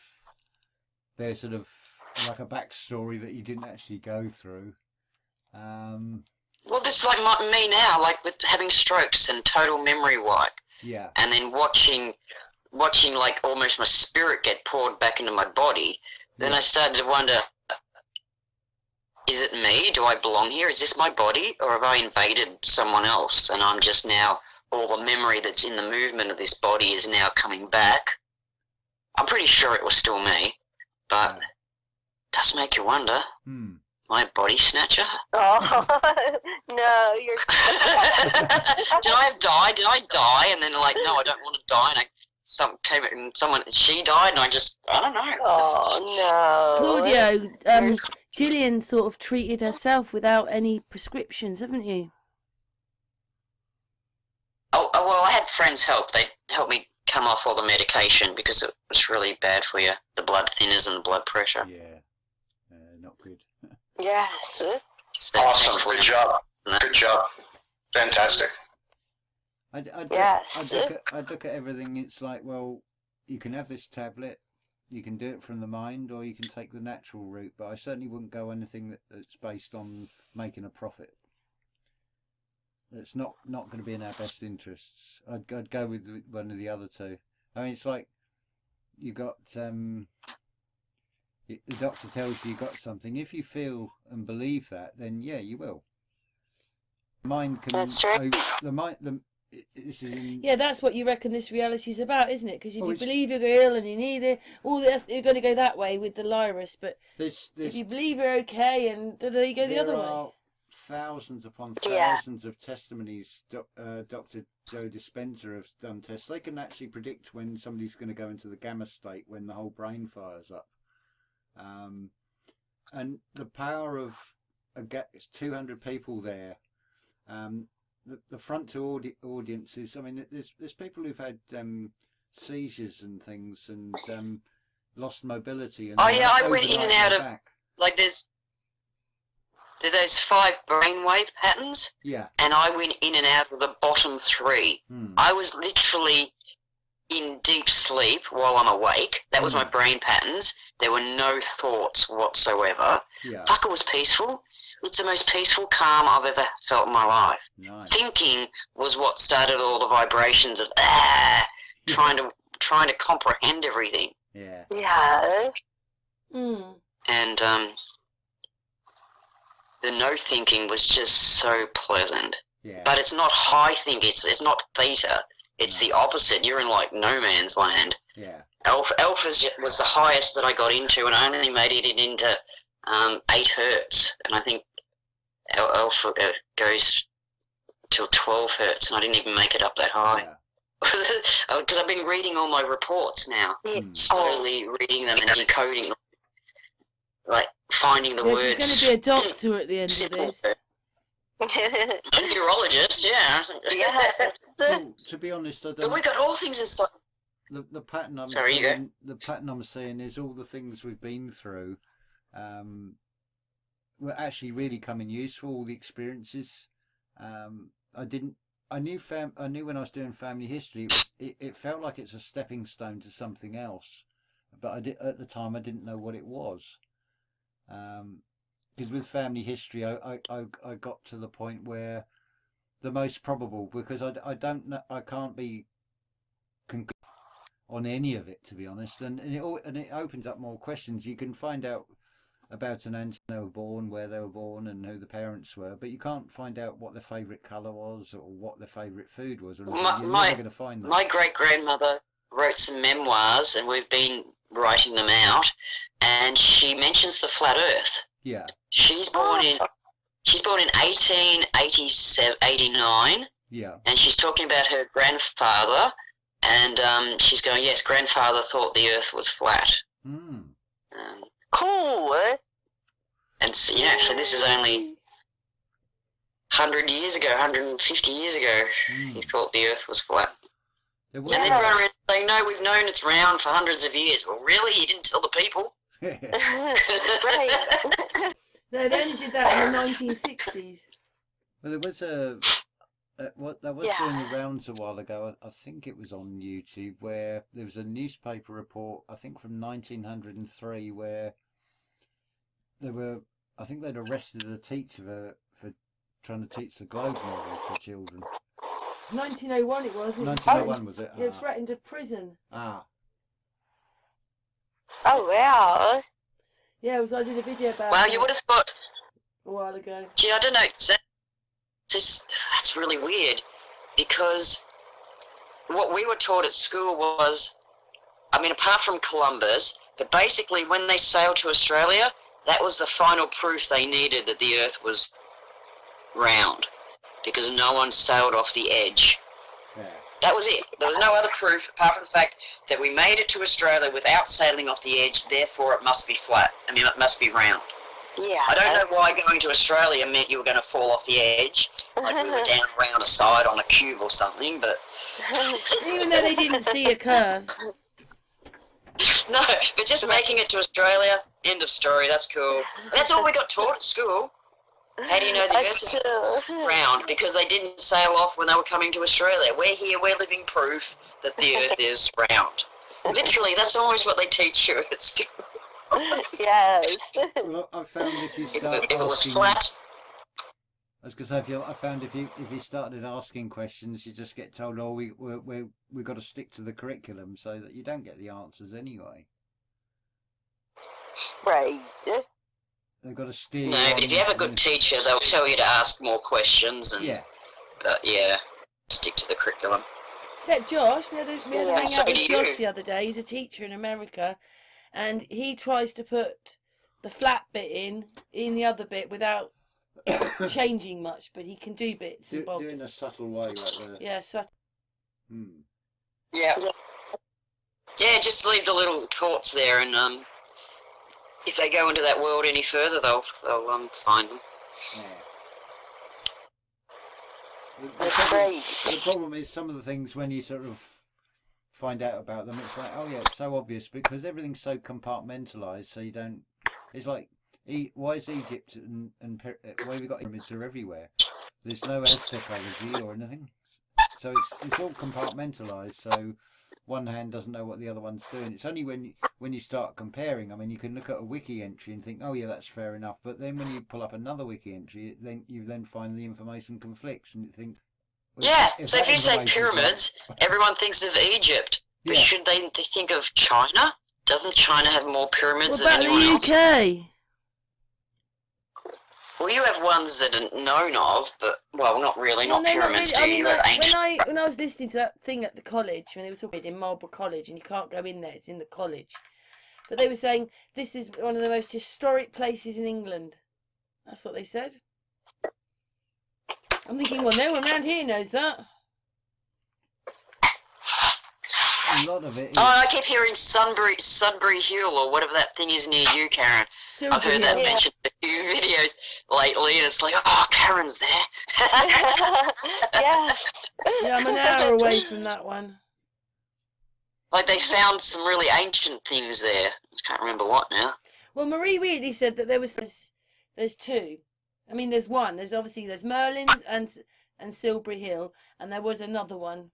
their sort of like a backstory that you didn't actually go through. Well, this is like me now, like with having strokes and total memory wipe, Yeah. and then watching like almost my spirit get poured back into my body. Then I started to wonder, is it me? Do I belong here? Is this my body? Or have I invaded someone else? And I'm just now, all the memory that's in the movement of this body is now coming back. I'm pretty sure it was still me, but it does make you wonder. My body snatcher? Oh, no, you're... Did I die? And then like, no, I don't want to die. And she died, and I don't know. Oh, no. Claudio, Jillian sort of treated herself without any prescriptions, haven't you? Oh, well, I had friends help. They helped me come off all the medication because it was really bad for you, the blood thinners and the blood pressure. Yeah, not good. Yes. Awesome. Good job. Good job. Fantastic. I look at everything. It's like, well, you can have this tablet, you can do it from the mind, or you can take the natural route. But I certainly wouldn't go anything that's based on making a profit. That's not going to be in our best interests. I'd go with one of the other two. I mean, it's like you got the doctor tells you got something. If you feel and believe that, then yeah, you will. The mind can. That's right. Yeah, that's what you reckon this reality is about, isn't it? Because if you believe you're ill and you need it, you're going to go that way with the Lyris. But if you believe you're okay, and you go the other way. There are thousands upon thousands of testimonies. Dr. Joe Dispenza have done tests. They can actually predict when somebody's going to go into the gamma state when the whole brain fires up. And the power of 200 people there. The front to audiences. I mean, there's people who've had seizures and things and lost mobility. And I went in and out of like there's those 5 brainwave patterns. Yeah. And I went in and out of the bottom 3. I was literally in deep sleep while I'm awake. That was my brain patterns. There were no thoughts whatsoever. Yeah. Fuck, it was peaceful. It's the most peaceful calm I've ever felt in my life. Nice. Thinking was what started all the vibrations of trying to comprehend everything. Yeah. Yeah. And the no thinking was just so pleasant. Yeah. But it's not high thinking. It's not theta. It's the opposite. You're in like no man's land. Yeah. Alpha was the highest that I got into, and I only made it into 8 hertz, and I think alpha goes till 12 hertz, and I didn't even make it up that high. Because I've been reading all my reports now, slowly reading them and decoding them, like finding the words. There's going to be a doctor at the end of this. A neurologist, yeah. Well, to be honest, I don't. But we got all things inside. The pattern I'm Sorry, seeing, the pattern I'm seeing is all the things we've been through. Were actually really coming useful. All the experiences. I knew when I was doing family history, it felt like it's a stepping stone to something else, but at the time I didn't know what it was. Because with family history, I got to the point where the most probable, because I don't know, I can't be on any of it, to be honest, and it opens up more questions. You can find out about an aunt they were born, where they were born, and who the parents were, but you can't find out what their favourite colour was or what their favourite food was. Or you're never going to find that. My great-grandmother wrote some memoirs, and we've been writing them out, and she mentions the flat Earth. Yeah. She's born in 1889. Yeah. And she's talking about her grandfather, and she's going, yes, grandfather thought the Earth was flat. Cool. And so, so this is only 100 years ago, 150 years ago, he thought the Earth was flat. And then run around saying, no, we've known it's round for hundreds of years. Well, really? You didn't tell the people? Right. No, they only did that in the 1960s. Well, there was that was doing the rounds a while ago. I think it was on YouTube, where there was a newspaper report, I think from 1903, where I think they'd arrested a teacher for trying to teach the globe model to children. 1901 it was. 1901 was it? Yeah, threatened of prison. Ah. Oh, wow. Yeah, I did a video about Well, it you would have thought. a while ago. Gee, I don't know. That's really weird, because what we were taught at school was, I mean, apart from Columbus, but basically when they sailed to Australia, that was the final proof they needed that the Earth was round, because no one sailed off the edge. Yeah. That was it. There was no other proof apart from the fact that we made it to Australia without sailing off the edge, therefore it must be flat. I mean, it must be round. Yeah. I don't know why going to Australia meant you were going to fall off the edge, like we were down around a side on a cube or something, but... Even though they didn't see a curve. No, but just making it to Australia, end of story, that's cool. And that's all we got taught at school. How do you know the Earth is round? Because they didn't sail off when they were coming to Australia. We're here, we're living proof that the Earth is round. Literally, that's almost what they teach you at school. Yes. Well, I found if you If start it was asking, flat, I was going to say, I found if you started asking questions, you just get told, "Oh, we got to stick to the curriculum," so that you don't get the answers anyway. Right. They've got to steer. no, but if you have a good teacher, they'll tell you to ask more questions. And, Yeah. But yeah, stick to the curriculum. Except Josh, we had a hang So out with do Josh you. the other day. He's a teacher in America, and he tries to put the flat bit in the other bit without changing much, but he can do bits and bobs. Doing a subtle way, like the. Yeah, subtle. Yeah. Yeah, just leave the little thoughts there, and if they go into that world any further, they'll find them. Yeah. That's right. The problem is some of the things when you sort of find out about them, it's like, oh yeah, it's so obvious because everything's so compartmentalised. So you don't. It's like, why is Egypt and why have we got pyramids are everywhere? There's no Aztecology or anything. So it's all compartmentalised. So one hand doesn't know what the other one's doing. It's only when you start comparing. I mean, you can look at a wiki entry and think, oh yeah, that's fair enough. But then when you pull up another wiki entry, then you find the information conflicts, and you think, well, Yeah. So that if you say information's pyramids, right- everyone thinks of Egypt, but Yeah. should they think of China? Doesn't China have more pyramids What about than anyone the else? UK? Well, you have ones that are known of, but well, not really, not pyramids. really. Do you? You have Like, ancient. when I was listening to that thing at the college, when they were talking in Marlborough College, and you can't go in there, it's in the college. But they were saying this is one of the most historic places in England. That's what they said. I'm thinking, well, no one around here knows that. A lot of it is. Oh, I keep hearing Sudbury Hill, or whatever that thing is near you, Karen. I've heard that Hill. mentioned in a few videos lately, and it's like, oh, Karen's there. Yes. Yeah, I'm an hour away from that one. Like they found some really ancient things there. I can't remember what now. Well, Marie Wheatley said that there's two. I mean, there's one. There's Merlin's and Silbury Hill, and there was another one.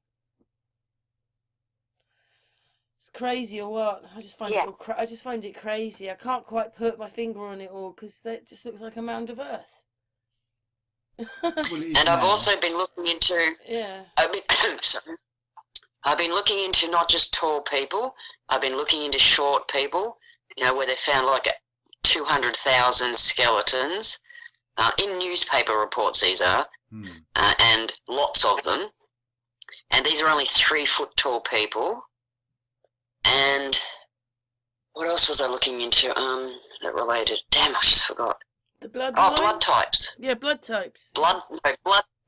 It's crazy or what? I just find I just find it crazy. I can't quite put my finger on it all because it just looks like a mound of earth. Well, it is And I've now. also been looking into. Yeah. Sorry. I've been looking into not just tall people. I've been looking into short people. You know, where they found like 200,000 skeletons in newspaper reports. These are, and lots of them. And these are only 3 foot tall people. And what else was I looking into? That related. Damn, I just forgot. The blood. Oh, blood types. Yeah, blood types. Blood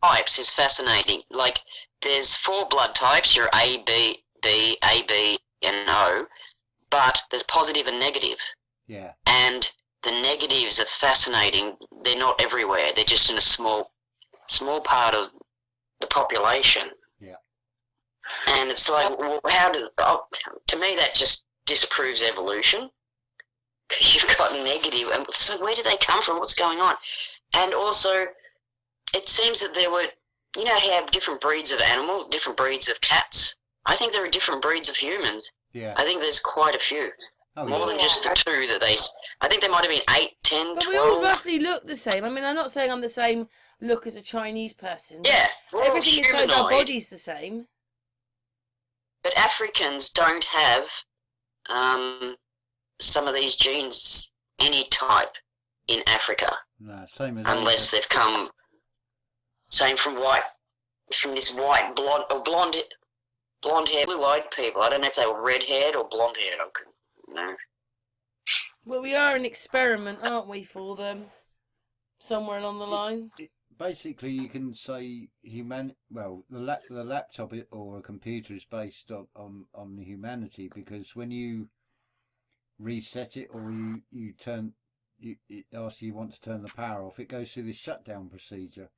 types is fascinating. Like, there's 4 blood types. You're A, B, AB, and O. But there's positive and negative. Yeah. And the negatives are fascinating. They're not everywhere. They're just in a small part of the population. Yeah. And it's like, well, to me that just disproves evolution. Because you've got negative, and so where do they come from? What's going on? And also, it seems that there were you know how different breeds of animals, different breeds of cats? I think there are different breeds of humans. Yeah. I think there's quite a few. Oh, More yeah. than just the two that they... I think there might have been 8, 10, But 12. we all roughly look the same. I mean, I'm not saying I'm the same look as a Chinese person. Yeah, we're all Everything is like our humanoid. body's the same. But Africans don't have some of these genes, any type, in Africa. No, same as unless they've come, same from this white, blonde haired, blue-eyed people. I don't know if they were red-haired or blonde-haired. I couldn't know. Well, we are an experiment, aren't we, for them? Somewhere along the line. Basically, you can say well, the laptop or a computer is based on the humanity, because when you reset it or you turn, it asks you want to turn the power off, it goes through this shutdown procedure.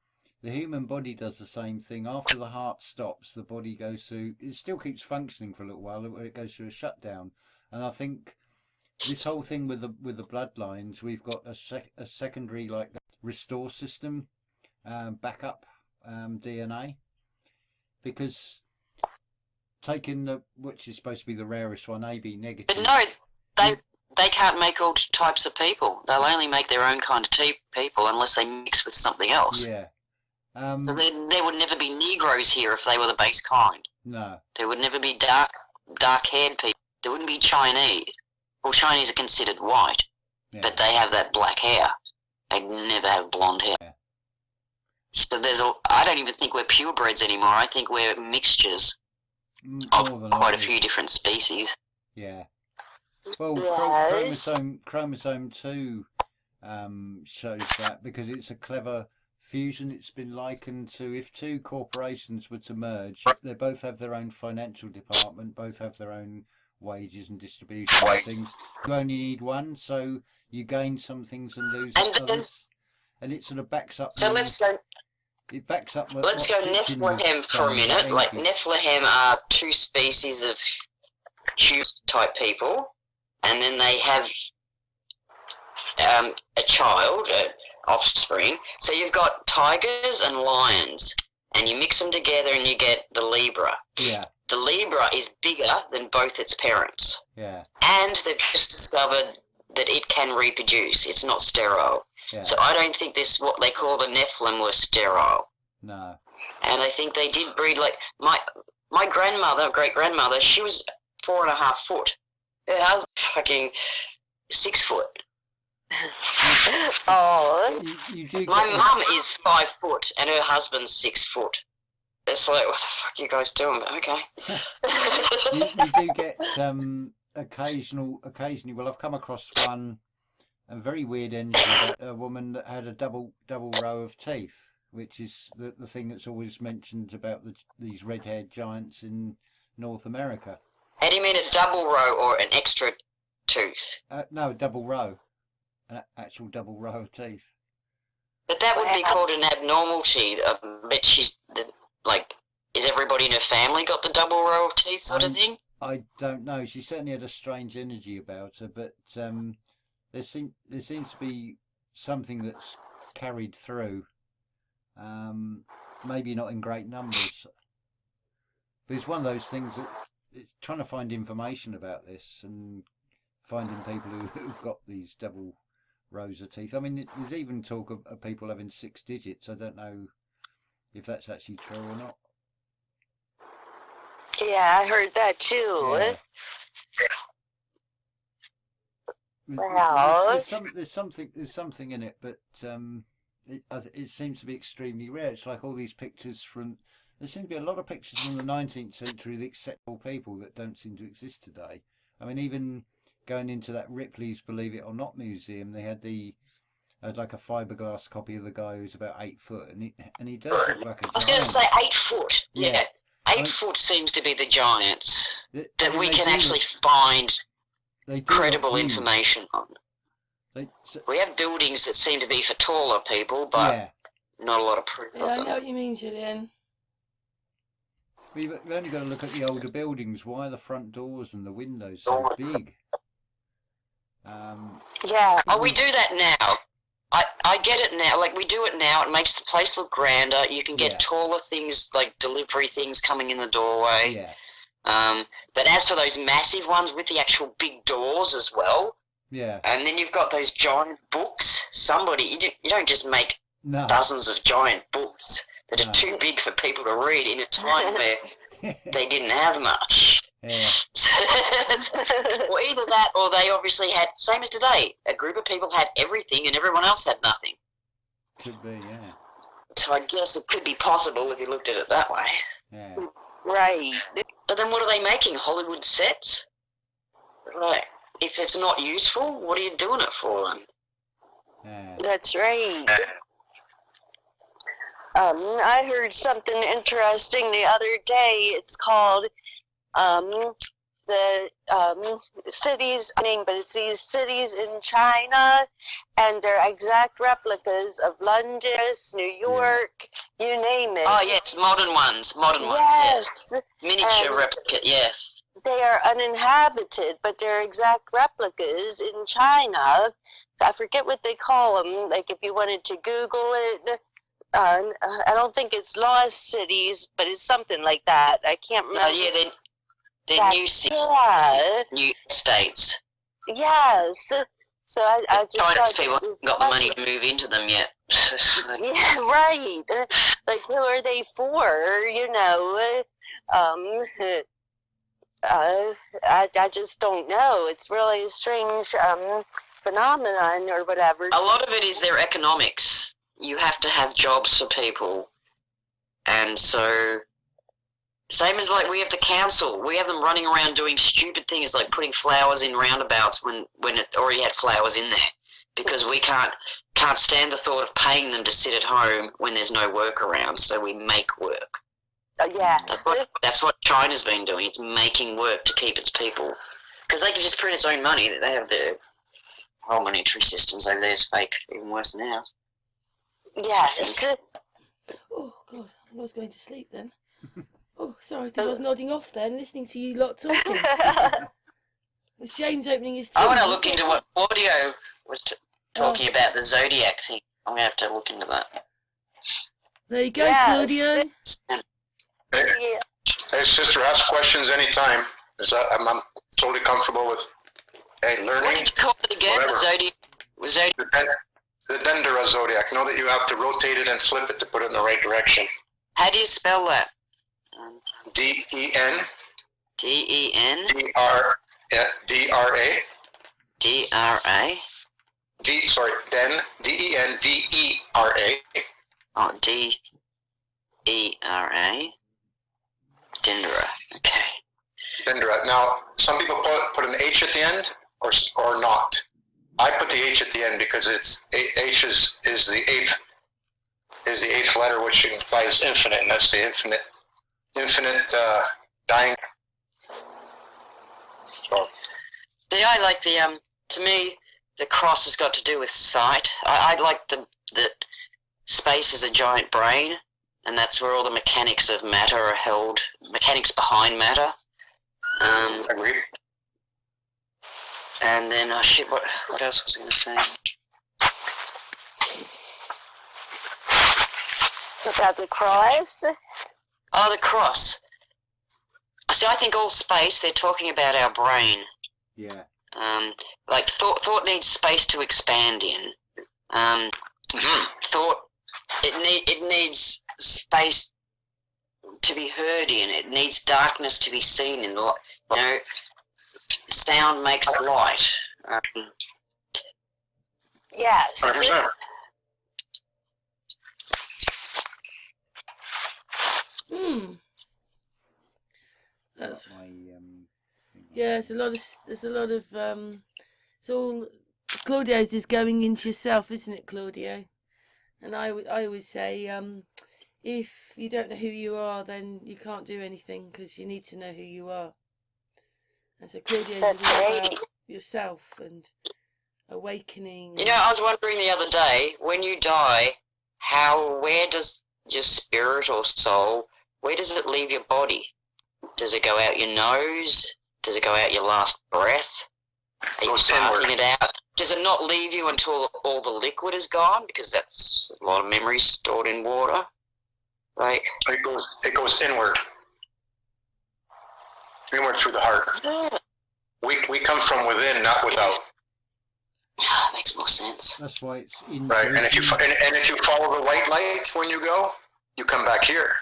The human body does the same thing. After the heart stops, the body goes through, it still keeps functioning for a little while, where it goes through a shutdown. And I think this whole thing with the bloodlines, we've got a secondary like restore system, backup DNA, because taking which is supposed to be the rarest one, AB negative. But no, they can't make all types of people. They'll only make their own kind of people unless they mix with something else. Yeah. So there would never be Negroes here if they were the base kind. No. There would never be dark-haired people. There wouldn't be Chinese. Well, Chinese are considered white, Yeah. but they have that black hair. They never have blonde hair. Yeah. So I don't even think we're purebreds anymore. I think we're mixtures of quite a few different species. Yeah. Well, chromosome 2 shows that, because it's a clever fusion. It's been likened to, if two corporations were to merge, they both have their own financial department, both have their own wages and distribution and things. You only need one, so you gain some things and lose others. And it sort of backs up. So let's go. It backs up. Let's go Nephilim for a minute. Like Nephilim are two species of human type people, and then they have a child, offspring. So you've got tigers and lions, and you mix them together and you get the Libra. Yeah. The Libra is bigger than both its parents. Yeah. And they've just discovered that it can reproduce. It's not sterile. Yeah. So I don't think what they call the Nephilim were sterile. No. And I think they did breed, like, my grandmother, great-grandmother, she was 4.5 foot. Her husband fucking 6 foot. Oh. You do My mum is 5 foot and her husband's 6 foot. It's like, what the fuck are you guys doing? But okay. you do get occasionally. Well, I've come across a very weird ending. A woman that had a double row of teeth, which is the thing that's always mentioned about these red-haired giants in North America. How do you mean a double row or an extra tooth? No, double row. An actual double row of teeth. But that would be called an abnormality. But she's like, is everybody in her family got the double row of teeth sort of thing? I don't know. She certainly had a strange energy about her, but there seems to be something that's carried through. Maybe not in great numbers, but it's one of those things that it's trying to find information about this and finding people who've got these double rows of teeth. I mean, there's even talk of people having 6 digits. I don't know if that's actually true or not. Yeah, I heard that too. Yeah. Wow. There's something in it, but it seems to be extremely rare. It's like all these pictures from. There seem to be a lot of pictures from the 19th century of acceptable people that don't seem to exist today. I mean, even going into that Ripley's Believe It or Not museum, they had like a fiberglass copy of the guy who's about 8 foot, and he does look like a giant. I was going to say 8 foot. Yeah. 8 foot seems to be the giants that we can actually find credible information on. We have buildings that seem to be for taller people, but not a lot of proof of them. I know what you mean, Jillian. We've only got to look at the older buildings. Why are the front doors and the windows so big? Yeah. Oh, we do that now. I get it now. Like, we do it now. It makes the place look grander. You can get Yeah. taller things, like delivery things coming in the doorway. Yeah. But as for those massive ones with the actual big doors as well, Yeah. and then you've got those giant books. You don't just make No. dozens of giant books that are No. too big for people to read in a time where they didn't have much. Yeah. Well, either that, or they obviously had, same as today, a group of people had everything and everyone else had nothing. Could be, yeah. So I guess it could be possible if you looked at it that way. Yeah. Right. But then what are they making? Hollywood sets? Like, if it's not useful, what are you doing it for then? Yeah. That's right. I heard something interesting the other day. It's called the cities, but it's these cities in China, and they're exact replicas of London, New York, you name it. Oh, yes, modern ones, Yes. Miniature And replica, yes. they are uninhabited, but they're exact replicas in China. I forget what they call them. Like, if you wanted to Google it, I don't think it's Lost Cities, but it's something like that. I can't remember. Oh, yeah, they're new cities, Yeah. new states. Yes. So I just China's thought people it was haven't got the money awesome. to move into them yet. Yeah, right. Like, who are they for? You know, I just don't know. It's really a strange phenomenon or whatever. A lot of it is their economics. You have to have jobs for people. And so, same as like we have the council. We have them running around doing stupid things like putting flowers in roundabouts when it already had flowers in there. Because we can't stand the thought of paying them to sit at home when there's no work around, so we make work. Yes. That's what China's been doing. It's making work to keep its people. Because they can just print its own money. They have their whole monetary systems over there is fake, even worse than ours. Yes. Oh, God, I think I was going to sleep then. Oh, sorry, I think I was nodding off then, listening to you lot talking. It was James opening his tea. I want to look into what Claudio was talking about, the Zodiac thing. I'm going to have to look into that. There you go, Yes. Claudio. Yeah. Hey, sister, ask questions anytime. I'm totally comfortable with learning. What did you call it again? Whatever. The Zodiac? The Dendera Zodiac. Know that you have to rotate it and flip it to put it in the right direction. How do you spell that? D-E-N. D-E-N? D-R-A. D-R-A? Den. D-E-N-D-E-R-A. Oh, D-E-R-A. Dendera. Okay. Dendera. Now, some people put an H at the end or not. I put the H at the end because H is the eighth letter, which implies infinite, and that's the infinite dying. So, See, I like the to me, the cross has got to do with sight. I like that space is a giant brain, and that's where all the mechanics of matter are held, mechanics behind matter. agree. And then, shit, what else was I going to say? About the cross. Oh, the cross. See, I think all space, they're talking about our brain. Yeah. Like, thought needs space to expand in. Thought, it needs space to be heard in. It needs darkness to be seen in. You know, sound makes light. Yes. 100%. That's My, yeah. It's a lot of it's all Claudio's is going into yourself, isn't it, Claudio? And I always say, if you don't know who you are, then you can't do anything because you need to know who you are. And so Claudio's That's is all right. about yourself and awakening. You know, I was wondering the other day, when you die, where does your spirit or soul, where does it leave your body? Does it go out your nose? Does it go out your last breath? Are you Goes farting inward. it out? does it not leave you until all the liquid is gone? Because that's a lot of memories stored in water. Like it goes inward through the heart. Yeah. We come from within, not without. Yeah, makes more sense. That's why it's in. Right, and if you follow the white light when you go, you come back here,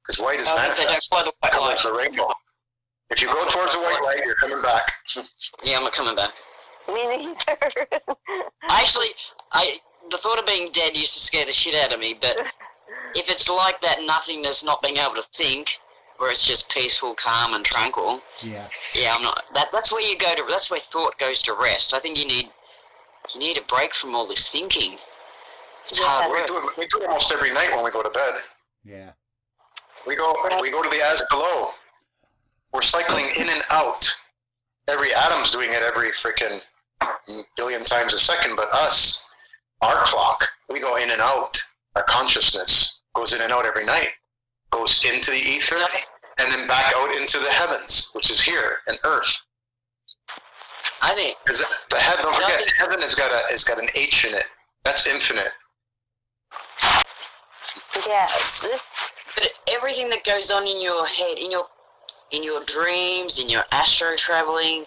because white is manifest. Don't follow the white light. The rainbow. If you go towards the white light, you're coming back. Yeah, I'm not coming back. Me neither. Actually, the thought of being dead used to scare the shit out of me, but if it's like that nothingness, not being able to think, where it's just peaceful, calm, and tranquil. Yeah. Yeah, I'm not. That's where you go to. That's where thought goes to rest. I think you need a break from all this thinking. It's hard work. We do it almost every night when we go to bed. Yeah. We go to the as below. We're cycling in and out. Every atom's doing it every freaking billion times a second, but us, our clock, we go in and out. Our consciousness goes in and out every night. Goes into the ether and then back out into the heavens, which is here and earth. I think the heaven. Don't forget, heaven has got an H in it. That's infinite. Yes. But everything that goes on in your head, in your dreams, in your astro traveling,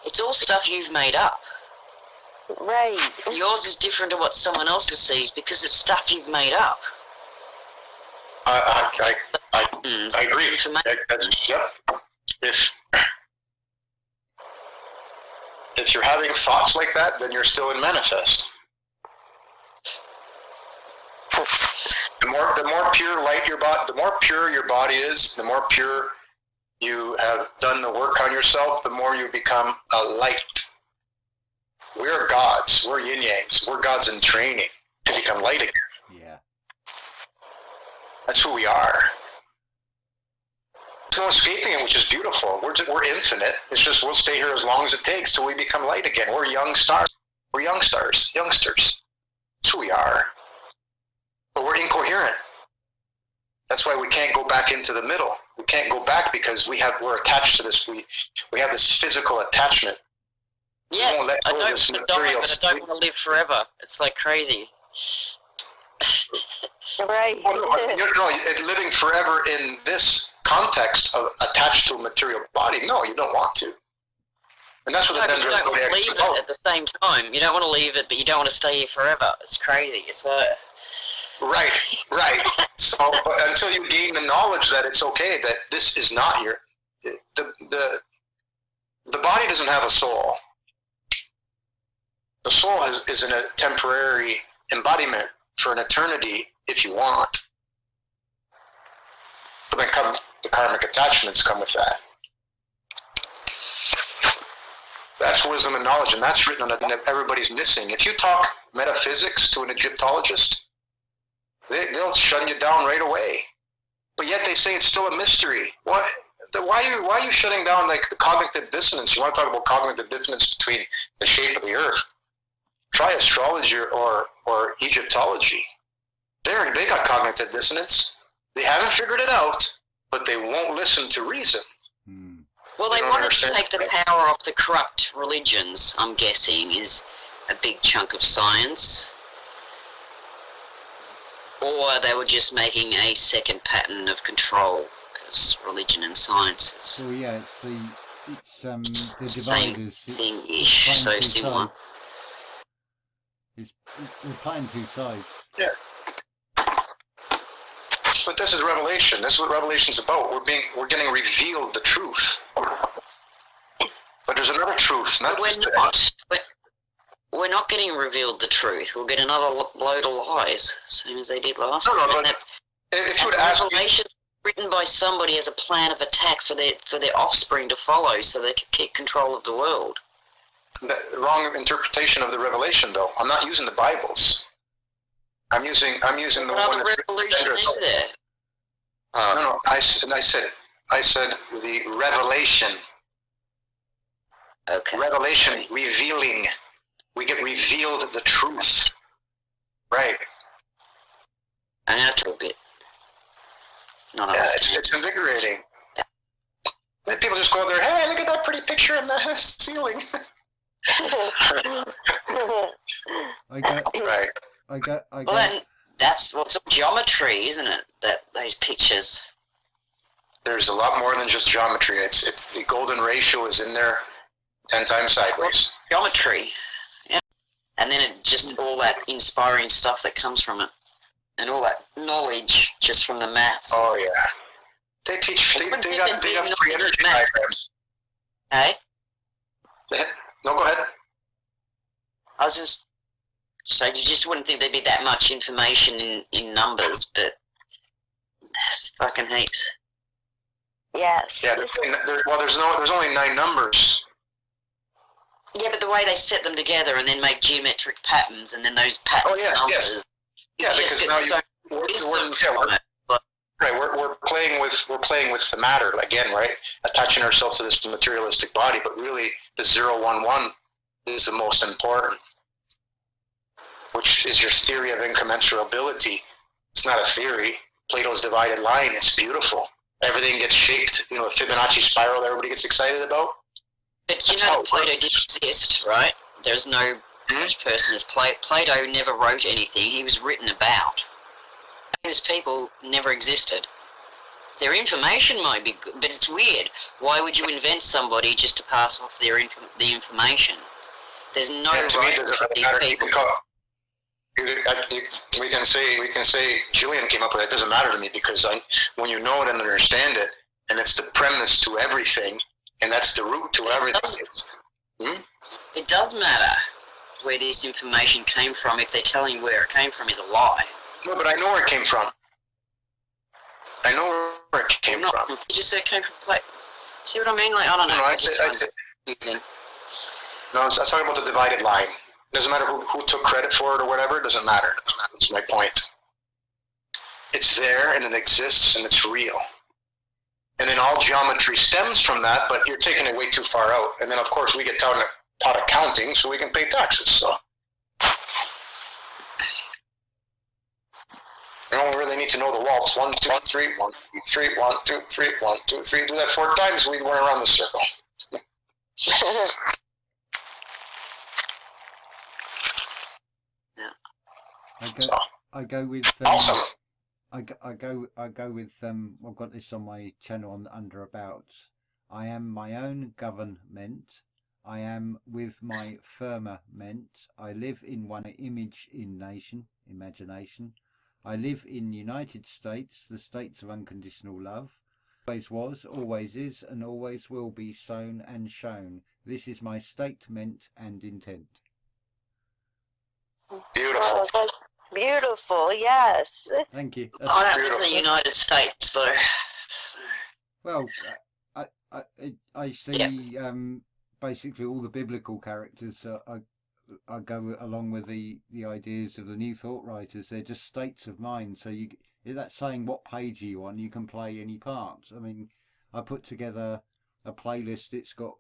it's all stuff you've made up. Right. Yours is different to what someone else sees because it's stuff you've made up. I agree. Yep. If you're having thoughts like that, then you're still in manifest. The more pure light your body, the more pure your body is, the more pure you have done the work on yourself, the more you become a light. We're gods. We're yin yangs. We're gods in training to become light again. Yeah. That's who we are. There's no escaping it, which is beautiful. We're infinite. It's just we'll stay here as long as it takes till we become light again. We're young stars. We're youngsters. That's who we are. But we're incoherent. That's why we can't go back into the middle. We can't go back because we're attached to this. We have this physical attachment. Yes, I don't want to die, but I don't want to live forever. It's like crazy. Right. Living forever in this context of attached to a material body, no, you don't want to. And that's what the you don't want to leave it at the same time. You don't want to leave it, but you don't want to stay here forever. It's crazy. It's like... Right. So, but until you gain the knowledge that it's okay, that this is not the body doesn't have a soul. The soul is in a temporary embodiment for an eternity if you want. But then the karmic attachments come with that. That's wisdom and knowledge, and that's written on that everybody's missing. If you talk metaphysics to an Egyptologist, they'll shut you down right away. But yet they say it's still a mystery. Why are you shutting down like the cognitive dissonance? You want to talk about cognitive dissonance between the shape of the earth? Try astrology or Egyptology. They got cognitive dissonance. They haven't figured it out, but they won't listen to reason. Well, they wanted to take the power off the corrupt religions, I'm guessing, is a big chunk of science. Or they were just making a second pattern of control, because religion and science is... Well, yeah, it's the dividers. Same thing-ish, so similar. We're playing two sides. Yeah. But this is revelation. This is what revelation's about. We're getting revealed the truth. But there's another truth. We're not getting revealed the truth. We'll get another load of lies, same as they did last time. No, but if you would ask me, written by somebody as a plan of attack for their offspring to follow, so they can keep control of the world. The wrong interpretation of the revelation, though. I'm not using the Bibles. I'm using the one that's revolution is there? No. I said the revelation. Okay. Revelation, revealing. We get revealed the truth. Right. I have to a bit. It's invigorating. Yeah. Then people just go there, hey, look at that pretty picture in the ceiling. I go. Right. I go. Well, then, that's what's geometry, isn't it? Those pictures. There's a lot more than just geometry. It's the golden ratio is in there 10 times sideways. Geometry. Yeah. And then it just all that inspiring stuff that comes from it. And all that knowledge just from the maths. Oh, yeah. They teach, they got free energy diagrams. Hey? No, go ahead. I was just saying, you just wouldn't think there'd be that much information in numbers, but that's fucking heaps. Yes. Yeah, there's only 9 numbers. Yeah, but the way they set them together and then make geometric patterns and then those patterns numbers. Yeah, because now we're playing with the matter again, right? Attaching ourselves to this materialistic body, but really the 011 is the most important, which is your theory of incommensurability. It's not a theory. Plato's divided line. It's beautiful. Everything gets shaped. You know, the Fibonacci spiral that everybody gets excited about. But you know that Plato didn't exist, right? There's no such person as Plato. Plato never wrote anything. He was written about. Famous people never existed. Their information might be good, but it's weird. Why would you invent somebody just to pass off the information? There's no right for these people. We can say Jillian came up with it. It doesn't matter to me because when you know it and understand it, and it's the premise to everything, and that's the root to everything. It does matter where this information came from. If they're telling you where it came from is a lie. No, but I know where it came from. I know where it came from. You just said it came from Plato. See what I mean? Like, I don't know. No, I'm talking about the divided line. Doesn't matter who took credit for it or whatever. It doesn't matter. That's my point. It's there and it exists and it's real. And then all geometry stems from that, but you're taking it way too far out. And then, of course, we get taught accounting so we can pay taxes. So you don't really need to know the waltz. 1, 2, 3, 1, 2, 3, 1, 2, 3, 1, 2, 3. Do that 4 times, we went around the circle. I go with awesome. I go with I've got this on my channel under about. I am my own government. I am with my firmament. I live in one image in imagination. I live in United States, the states of unconditional love. Always was, always is, and always will be sown and shown. This is my statement and intent. Beautiful. Oh, beautiful, yes. Thank you. I don't live in the United States, though. Well, I see basically all the biblical characters I go along with the ideas of the New Thought writers. They're just states of mind. So that's saying what page are you on, you can play any part. I mean, I put together a playlist. It's got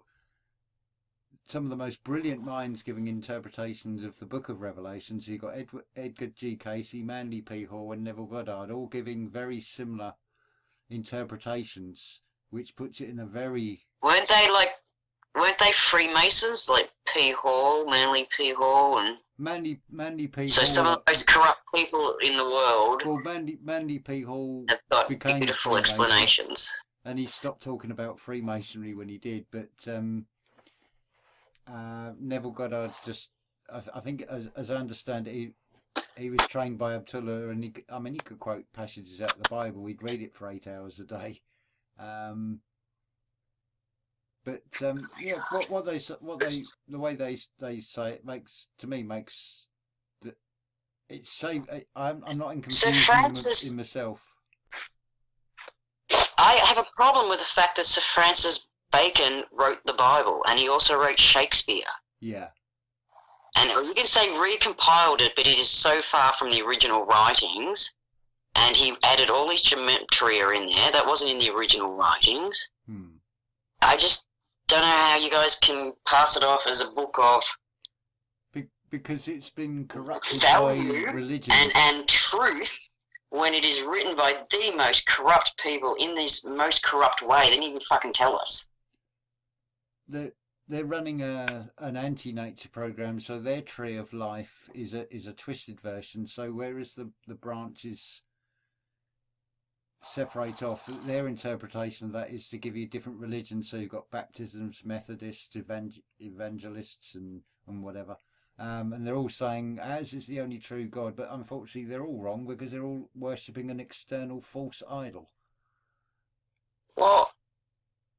some of the most brilliant minds giving interpretations of the Book of Revelation. So you've got Edgar G. Casey, Manly P. Hall and Neville Goddard all giving very similar interpretations, which puts it in a very... Weren't they Freemasons, like P. Hall, Manly P. Hall, and Manly P. So Hall, some of the most corrupt people in the world. Well, Manly P. Hall have got became beautiful explanations, and he stopped talking about Freemasonry when he did. But Neville Goddard I think, as I understand it, he was trained by Abdullah, and he could quote passages out of the Bible. He'd read it for 8 hours a day. But yeah, the way they say it makes that it's so. I'm not in confusion in myself. I have a problem with the fact that Sir Francis Bacon wrote the Bible, and he also wrote Shakespeare. Yeah. And you can say recompiled it, but it is so far from the original writings, and he added all his geometry in there that wasn't in the original writings. I just don't know how you guys can pass it off as a book of because it's been corrupted value by religion and truth when it is written by the most corrupt people in this most corrupt way. They didn't even fucking tell us. they're running an anti-nature program, so their tree of life is a twisted version. So whereas the branches separate off, their interpretation of that is to give you different religions. So you've got baptisms, Methodists, evangelists, and whatever. And they're all saying ours is the only true God, but unfortunately they're all wrong because they're all worshipping an external false idol. Well,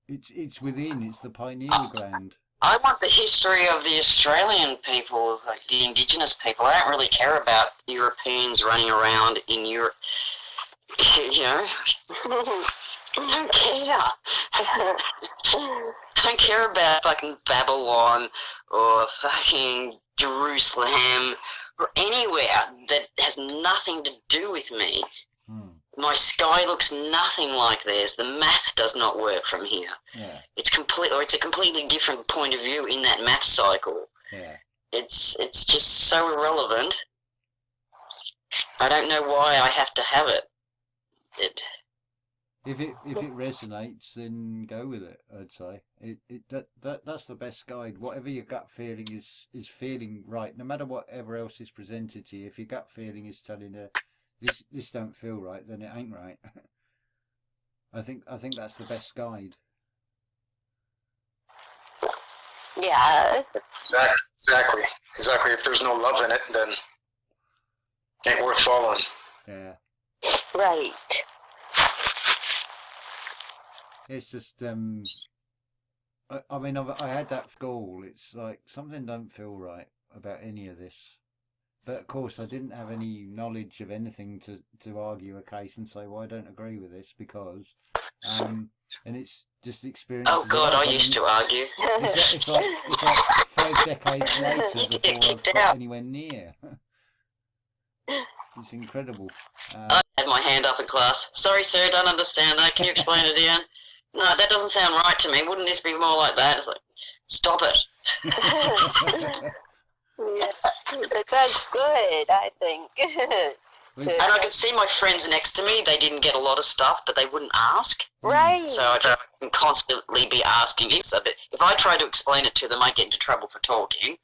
it's within. It's the pineal gland. I want the history of the Australian people, like the indigenous people. I don't really care about Europeans running around in Europe. You know, don't care. Don't care about fucking Babylon or fucking Jerusalem or anywhere that has nothing to do with me. My sky looks nothing like theirs. The math does not work from here. Yeah. It's a completely different point of view in that math cycle. Yeah. It's just so irrelevant. I don't know why I have to have it. If it resonates, then go with it. I'd say that's the best guide. Whatever your gut feeling is feeling right, no matter whatever else is presented to you. If your gut feeling is telling you this don't feel right, then it ain't right. I think that's the best guide. Yeah. Exactly. If there's no love in it, then it ain't worth following. Yeah. Right. It's just I mean I had that goal. It's like something don't feel right about any of this. But of course, I didn't have any knowledge of anything to argue a case and say, well, I don't agree with this because, and it's just experience. Oh God, I used to argue. It's like 5 decades later before I've got anywhere near. It's incredible. I had my hand up in class. Sorry, sir, I don't understand that. Can you explain it again? No, that doesn't sound right to me. Wouldn't this be more like that? It's like, stop it. Yeah, that's good, I think. And I could see my friends next to me, they didn't get a lot of stuff, but they wouldn't ask. Right. So I can constantly be asking. So that if I try to explain it to them, I get into trouble for talking.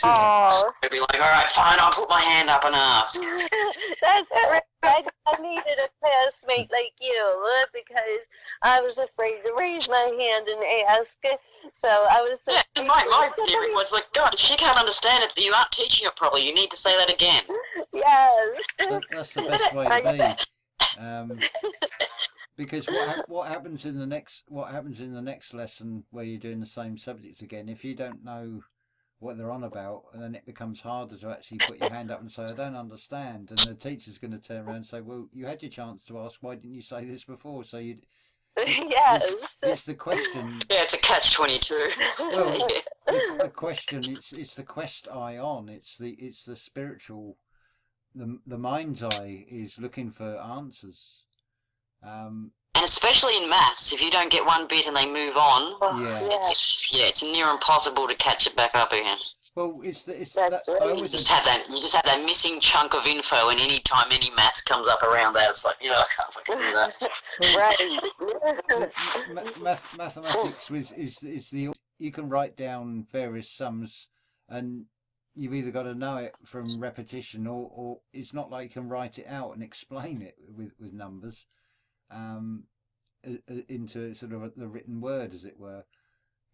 Oh. They'd be like, all right, fine, I'll put my hand up and ask. That's great. I needed a classmate like you because I was afraid to raise my hand and ask. So I was so my theory was like, God, if she can't understand it, you aren't teaching it properly. You need to say that again. Yes. That's the best way to be. Because what happens in the next lesson where you're doing the same subjects again, if you don't know what they're on about, and then it becomes harder to actually put your hand up and say, I don't understand, and the teacher's going to turn around and say, well, you had your chance to ask, why didn't you say this before? So Yes. it's the question. Yeah, it's a catch-22. Well, the question, it's the quest eye on, it's the spiritual, the mind's eye is looking for answers. And especially in maths, if you don't get one bit and they move on, it's near impossible to catch it back up again. Well, you just have that missing chunk of info, and any time any maths comes up around that, it's like, I can't fucking do that. Right. Mathematics is you can write down various sums, and you've either got to know it from repetition, or it's not like you can write it out and explain it with numbers. Into sort of the written word, as it were,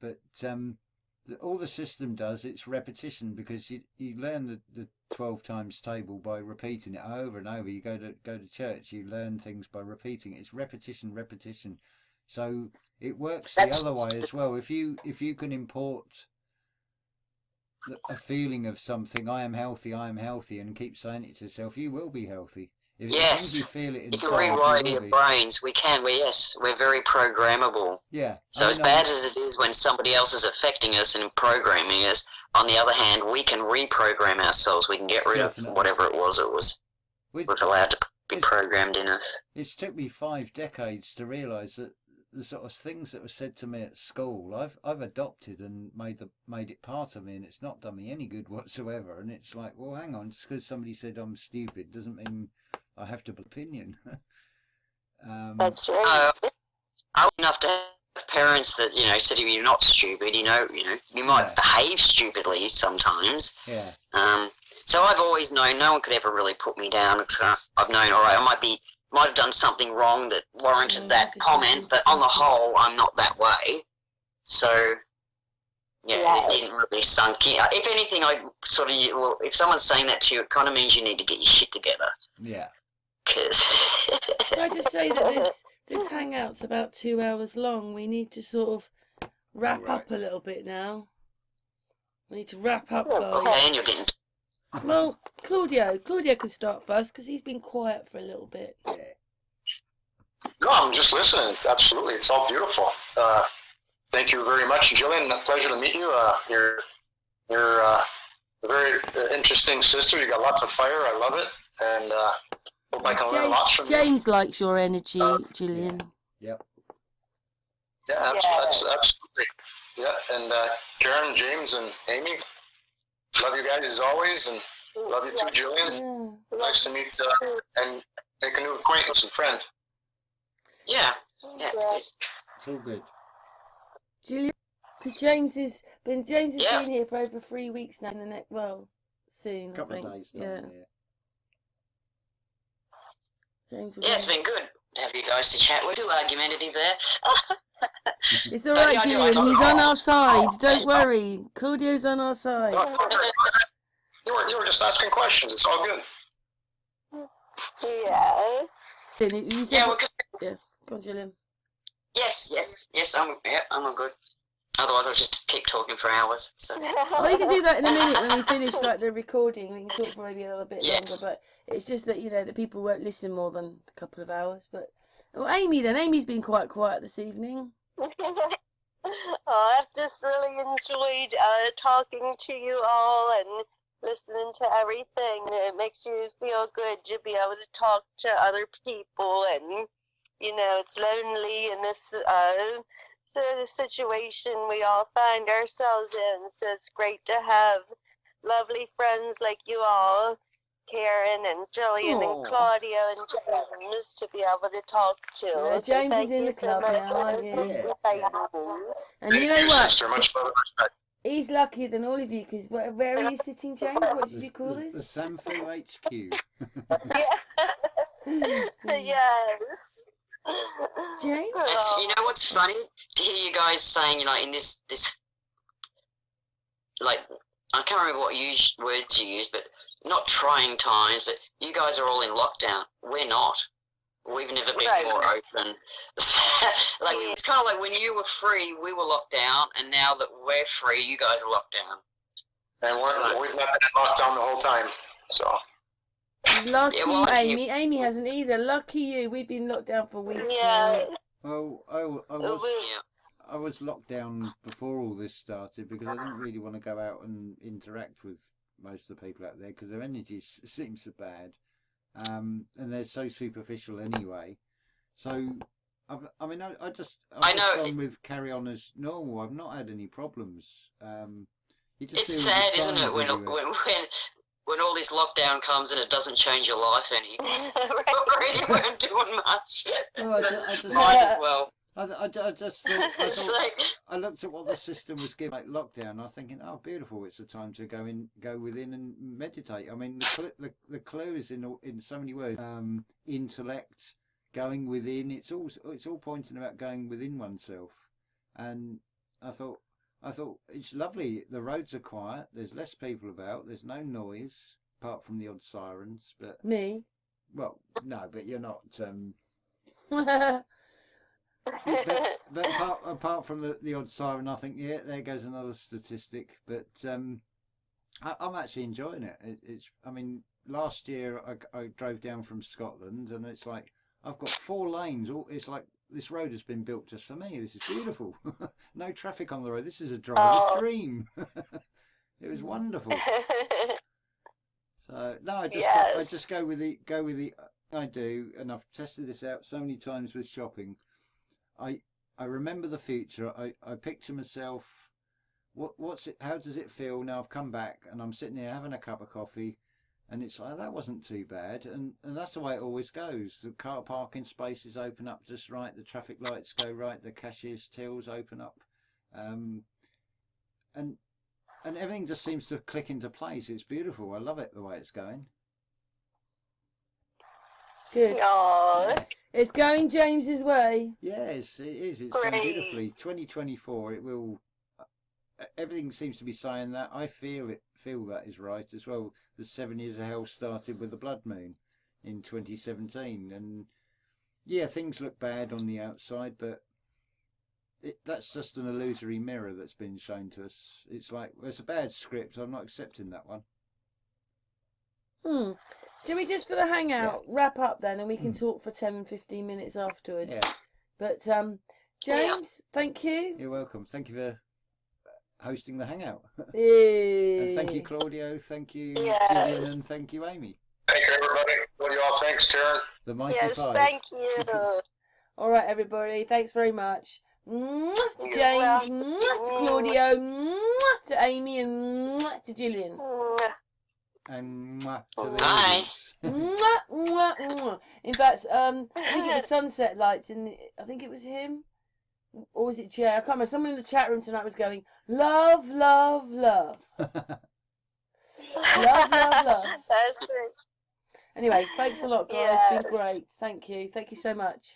but all the system does, it's repetition, because you learn the 12 times table by repeating it over and over. You go to church, you learn things by repeating it. It's repetition. So it works the other way as well. If you can import a feeling of something, I am healthy, and keep saying it to yourself, you will be healthy. If you feel it inside, you can rewire your brains. We're very programmable. Yeah. So as bad as it is when somebody else is affecting us and programming us, on the other hand, we can reprogram ourselves. We can get rid of whatever it was we're allowed to be programmed in us. It's took me 5 decades to realise that the sort of things that were said to me at school, I've adopted and made it part of me, and it's not done me any good whatsoever. And it's like, well, hang on, just because somebody said I'm stupid doesn't mean I have to have an opinion. That's right. I was enough to parents that said to me, "You're not stupid." You might behave stupidly sometimes. Yeah. So I've always known no one could ever really put me down. I've known, all right, I might have done something wrong that warranted that comment, but on the whole, I'm not that way. So it didn't really sunk in. If anything, if someone's saying that to you, it kind of means you need to get your shit together. Yeah. Cause Can I just say that this hangout's about 2 hours long. We need to sort of wrap up a little bit now. We need to wrap up, guys. Okay, and you're getting... Well, Claudio can start first because he's been quiet for a little bit. Yeah. No, I'm just listening. Absolutely, it's all beautiful. Thank you very much, Jillian. A pleasure to meet you. You're a very interesting sister. You got lots of fire. I love it, and hope I can learn lots from you. James likes your energy, Jillian. Yep. Yeah, absolutely. Yeah, and Karen, James, and Amy, love you guys as always, and love you too, Jillian. Yeah. Nice to meet and make a new acquaintance and friend. Yeah, it's good. It's all good. Jillian, because James has been here for over 3 weeks now. Soon. Couple I think. of days. Yeah. James. Yeah, it's been good to have you guys to chat. We're too argumentative there. It's all right, Jillian. He's on our side. Don't worry. Claudio's on our side. You were just asking questions. It's all good. Yeah. You said, yeah, go on, Jillian. Yes. I'm all good. Otherwise, I'll just keep talking for hours. So. Well, you can do that in a minute when we finish the recording. We can talk for maybe another bit longer. But it's just that that people won't listen more than a couple of hours. But Amy, then Amy's been quite quiet this evening. I've just really enjoyed talking to you all and listening to everything. It makes you feel good to be able to talk to other people, and it's lonely in this situation we all find ourselves in. So it's great to have lovely friends like you all, Karen and Jillian and Claudio and James, to be able to talk to. Yeah, so James is in the club now, aren't you? And you know what? Sister, much love and respect. He's luckier than all of you, because where are you sitting, James? What did you call this? The SAMFU HQ. Yes. James? What's funny? To hear you guys saying, in this I can't remember what words you used, but not trying times, but you guys are all in lockdown. We're not. We've never been more open. It's kind of like when you were free, we were locked down, and now that we're free, you guys are locked down. And we've not been in lockdown the whole time, so. Lucky Amy. Amy hasn't either. Lucky you. We've been locked down for weeks Yeah. now. Well, I was locked down before all this started because I didn't really want to go out and interact with most of the people out there because their energy seems so bad. And they're so superficial anyway. So, I just gone with carry on as normal. I've not had any problems. It's sad, isn't it, when all this lockdown comes and it doesn't change your life any. We really weren't doing much. Well, I just might as well. I just I looked at what the system was giving, like lockdown. I was thinking, oh, beautiful! It's a time to go within and meditate. I mean, the clue is in so many words. Intellect, going within. It's all pointing about going within oneself. And I thought it's lovely. The roads are quiet. There's less people about. There's no noise apart from the odd sirens. But me? Well, no, but you're not. But apart from the odd siren, I think there goes another statistic. But I'm actually enjoying it. Last year I drove down from Scotland, and it's like I've got 4 lanes. It's like this road has been built just for me. This is beautiful. No traffic on the road. This is a driver's dream. It was wonderful. So no, I just go with the. I do, and I've tested this out so many times with shopping. I remember the future. I picture myself. What's it? How does it feel now? I've come back and I'm sitting here having a cup of coffee, And it's like, that wasn't too bad. And that's the way it always goes. The car parking spaces open up just right, the traffic lights go right, the cashier's tills open up. And everything just seems to click into place. It's beautiful. I love it the way it's going. Good. Aww. Yeah. It's going James's way. Yes, it is. It's Great. going beautifully. 2024, it will. Everything seems to be saying that. I feel that is right as well. The 7 years of hell started with the blood moon in 2017, and yeah, things look bad on the outside, but that's just an illusory mirror that's been shown to us. It's like, well, it's a bad script. I'm not accepting that one. Shall we just for the hangout wrap up then, and we can talk for 10-15 minutes afterwards? Yeah. But James, thank you. You're welcome. Thank you for hosting the hangout. Yay. And thank you, Claudio. Thank you, Yes. Jillian, and thank you, Amy. Thank you, everybody. Love you all. Thanks, Karen. The Mighty Yes, Five. thank you. All right, everybody. Thanks very much. Mwah to You're James, welcome. mwah to Claudio, mwah to Amy, and mwah to Jillian. And mwah to the Bye. audience. Mwah, mwah, mwah. In fact, I think it was Sunset Lights. I think it was him, or was it Jay? I can't remember. Someone in the chat room tonight was going, love, love, love, love, love, love. That's right. Anyway, thanks a lot, guys. Yes. It's been great. Thank you. Thank you so much.